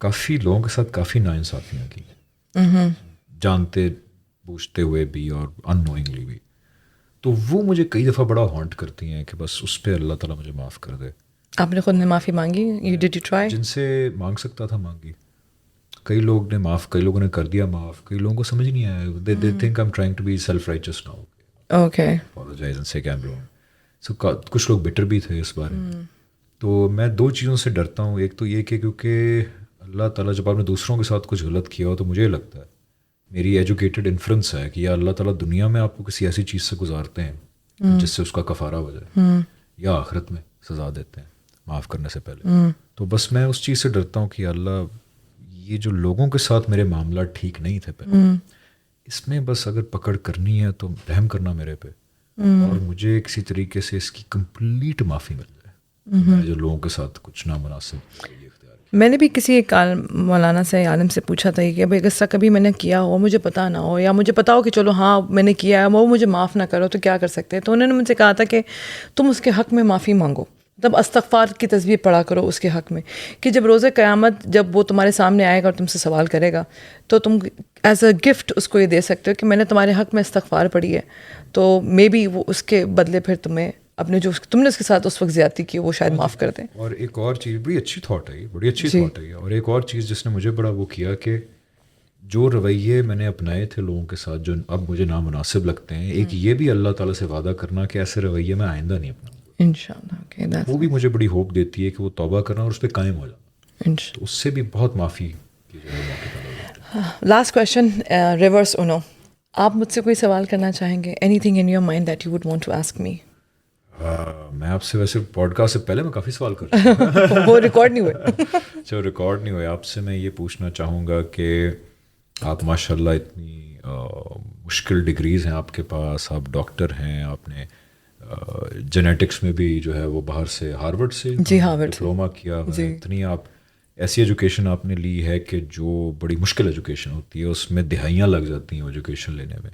کافی لوگوں کے ساتھ کافی ناانصافیاں کی جانتے بوجھتے ہوئے بھی اور ان knowingly بھی. تو وہ مجھے کئی دفعہ بڑا ہانٹ کرتی ہیں کہ بس اس پہ اللہ تعالیٰ مجھے معاف کر دے. آپ نے خود نے معافی مانگی؟ Did you try? جن سے مانگ سکتا تھا مانگی. کئی لوگ نے معاف، کئی لوگوں نے کر دیا معاف، کئی لوگوں کو سمجھ نہیں آیا. They think I am trying to be self righteous now. Okay. Apologise and say کہ آئی ایم رانگ. سو کچھ لوگ بٹر بھی تھے اس بارے میں. تو میں دو چیزوں سے ڈرتا ہوں. ایک تو یہ کہ کیونکہ اللہ تعالیٰ جب آپ نے دوسروں کے ساتھ کچھ غلط کیا ہو تو مجھے لگتا ہے، میری ایجوکیٹڈ انفرنس ہے کہ یا اللہ تعالیٰ دنیا میں آپ کو کسی ایسی چیز سے گزارتے ہیں جس سے اس کا کفارہ ہو جائے، یا آخرت میں سزا دیتے ہیں معاف کرنے سے پہلے. تو بس میں اس چیز سے ڈرتا ہوں کہ اللہ یہ جو لوگوں کے ساتھ میرے معاملات ٹھیک نہیں تھے پہلے، اس میں بس اگر پکڑ کرنی ہے تو رحم کرنا میرے پہ، اور مجھے کسی طریقے سے اس کی کمپلیٹ معافی مل جائے. میں جو لوگوں کے ساتھ کچھ نامناسب میں نے بھی کسی ایک مولانا سے عالم سے پوچھا تھا کہ بھائی اگر کبھی میں نے کیا ہو، مجھے پتہ نہ ہو، یا مجھے پتا ہو کہ چلو ہاں میں نے کیا ہے، وہ مجھے معاف نہ کرو، تو کیا کر سکتے ہیں؟ تو انہوں نے مجھ سے کہا تھا کہ تم اس کے حق میں معافی مانگو، مطلب استغفار کی تسبیح پڑھا کرو اس کے حق میں، کہ جب روز قیامت جب وہ تمہارے سامنے آئے گا اور تم سے سوال کرے گا تو تم ایز اے گفٹ اس کو یہ دے سکتے ہو کہ میں نے تمہارے حق میں استغفار پڑھی ہے، تو مے بی وہ اس کے بدلے پھر تمہیں اپنے جو تم نے اس کے ساتھ اس وقت زیادتی کی وہ شاید معاف کر دیں. اور ایک اور چیز بڑی اچھی تھاٹ ہے، بڑی اچھی تھاٹ ہے. اور ایک اور چیز جس نے مجھے بڑا وہ کیا کہ جو رویے میں نے اپنائے تھے لوگوں کے ساتھ جو اب مجھے نامناسب لگتے ہیں، ایک یہ بھی اللہ تعالیٰ سے وعدہ کرنا کہ ایسے رویے میں آئندہ نہیں اپناؤں گا انشاءاللہ. وہ بھی مجھے بڑی ہوپ دیتی ہے کہ وہ توبہ کرنا اور اس پہ قائم ہو جانا. تو اس سے بھی بہت معافی کی جائے. لاسٹ کویشچن ریورس اونو، آپ مجھ سے کوئی سوال کرنا چاہیں گے؟ Anything in your mind that you would want to ask me? میں آپ سے ویسے پوڈ کاسٹ سے پہلے میں کافی سوال کر رہا ہوں. وہ ریکارڈ نہیں ہوئے. اچھا ریکارڈ نہیں ہوئے. آپ سے میں یہ پوچھنا چاہوں گا کہ آپ ماشاء اللہ اتنی مشکل ڈگریز ہیں آپ کے پاس، آپ ڈاکٹر ہیں، آپ نے جینیٹکس میں بھی جو ہے وہ باہر سے ہارورڈ سے ڈپلوما کیا، اتنی آپ ایسی ایجوکیشن آپ نے لی ہے کہ جو بڑی مشکل ایجوکیشن ہوتی ہے اس میں دہائیاں لگ جاتی ہیں ایجوکیشن لینے میں،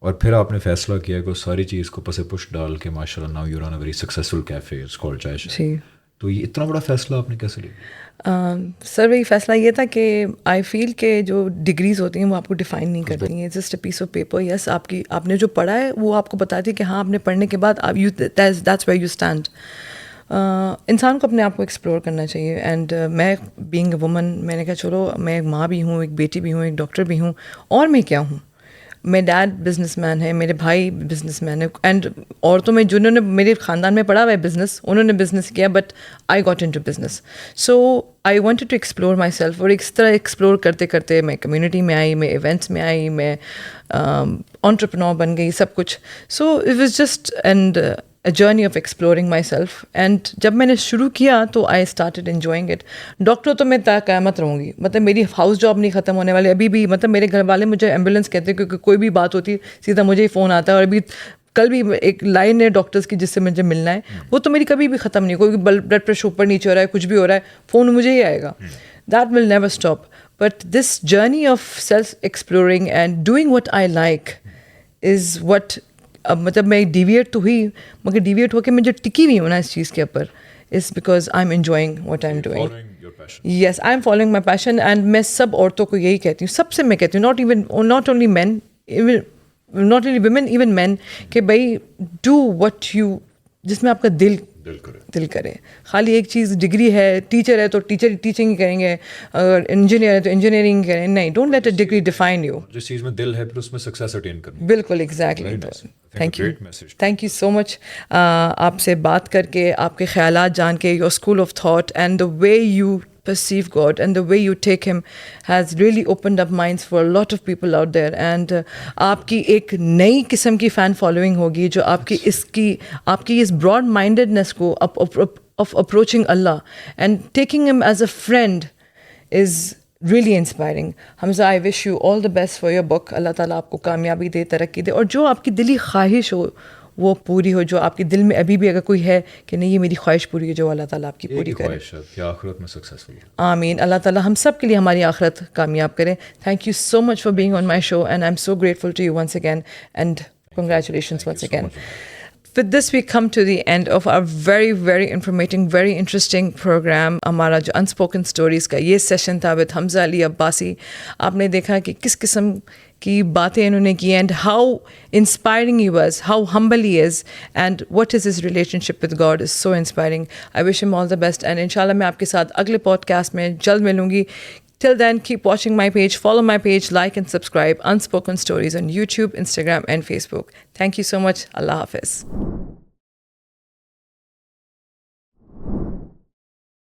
اور پھر آپ نے فیصلہ کیا کہ ساری چیز کو پس پش ڈال کے ماشاء اللہ now you run a very successful cafe it's called Chai. تو یہ اتنا بڑا فیصلہ آپ نے کیسے لیا؟ سر وہی فیصلہ یہ تھا کہ آئی فیل کہ جو ڈگریز ہوتی ہیں وہ آپ کو ڈیفائن نہیں کرتی ہیں. Just a piece of paper. Yes آپ نے جو پڑھا ہے وہ آپ کو بتاتی ہے کہ ہاں آپ نے پڑھنے کے بعد دیٹس ویئر یو اسٹینڈ. انسان کو اپنے آپ کو ایکسپلور کرنا چاہیے. اینڈ میں بینگ اے وومن میں نے کہا چلو میں ایک ماں بھی ہوں، ایک بیٹی بھی ہوں، ایک ڈاکٹر بھی ہوں، اور میں کیا ہوں. میرے ڈیڈ بزنس مین ہے، میرے بھائی بزنس مین ہے، اینڈ عورتوں میں جنہوں نے میرے خاندان میں پڑھا ہوا ہے بزنس، انہوں نے بزنس کیا، but I got into business. So I wanted to explore myself. اور اس طرح ایکسپلور کرتے کرتے میں کمیونٹی میں آئی، میں ایونٹس میں آئی، میں انٹرپرنور بن گئی، سب کچھ. So it was just and a journey of exploring my self. And جب میں نے شروع کیا تو I started enjoying it. Doctor تو میں تا قیامت رہوں گی، مطلب میری ہاؤس جاب نہیں ختم ہونے والی ابھی بھی. مطلب میرے گھر والے مجھے ایمبولینس کہتے ہیں کیونکہ کوئی بھی بات ہوتی ہے سیدھا مجھے ہی فون آتا ہے. اور ابھی کل بھی ایک لائن ہے ڈاکٹرس کی جس سے مجھے ملنا ہے، وہ تو میری کبھی بھی ختم نہیں. کوئی بلڈ پریشر اوپر نیچے ہو رہا ہے، کچھ بھی ہو رہا ہے، فون مجھے ہی آئے گا. That will never stop. But this journey of self exploring and doing what I like is what. اب مطلب میں ڈیویٹ تو ہوئی، مگر ڈیویٹ ہو کے میں جو ٹکی ہوئی ہوں نا اس چیز کے اوپر، is because I am enjoying what I am doing. Yes I am following my passion. And میں سب عورتوں کو یہی کہتی ہوں، سب سے میں کہتی ہوں، not only men, not only women, even men, کہ بھائی ڈو وٹ یو، جس میں آپ کا دل کرے. خالی ایک چیز ڈگری ہے، ٹیچر ہے تو ٹیچنگ ہی کریں گے، اگر انجینئر ہے تو انجینئرنگ کریں. نہیں، don't let a degree define you. جس چیز میں دل ہے پھر اس میں سکسیس اٹین کرنا. بالکل ایگزیکٹلی. تھینک یو سو مچ. آپ سے بات کر کے، آپ کے خیالات جان کے، your school of thought and the way you perceive God and the way you take him has really opened up minds for a lot of people out there. And آپ کی ایک نئی قسم کی فین فالوئنگ ہوگی جو آپ کی اس براڈ مائنڈیڈنس کو of approaching Allah and taking him as a friend is really inspiring. Hamza, I wish you all the best for your book. اللہ تعالیٰ آپ کو کامیابی دے، ترقی دے، اور جو آپ کی دلی خواہش ہو وہ پوری ہو. جو آپ کے دل میں ابھی بھی اگر کوئی ہے کہ نہیں یہ میری خواہش پوری ہے، جو اللہ تعالیٰ آپ کی پوری کرے. آخرت میں سکسیسفل. آمین. اللہ تعالیٰ ہم سب کے لیے ہماری آخرت کامیاب کرے. Thank you so much for being on my show and I am so grateful to you once again and congratulations once again. with this we come to the end of our very, very informative, very interesting program. ہمارا جو unspoken stories کا یہ session تھا with Hamza Ali Abbasi. آپ نے دیکھا کہ کس قسم کی باتیں انہوں نے کی and how inspiring he was, how humble he is, and what is his relationship with God is so inspiring. I wish him all the best and انشاءاللہ میں آپ کے ساتھ اگلے پوڈ کاسٹ میں جلد ملوں گی. Till then, keep watching my page, follow my page, like and subscribe. Unspoken Stories on YouTube, Instagram and Facebook. Thank you so much. Allah Hafiz.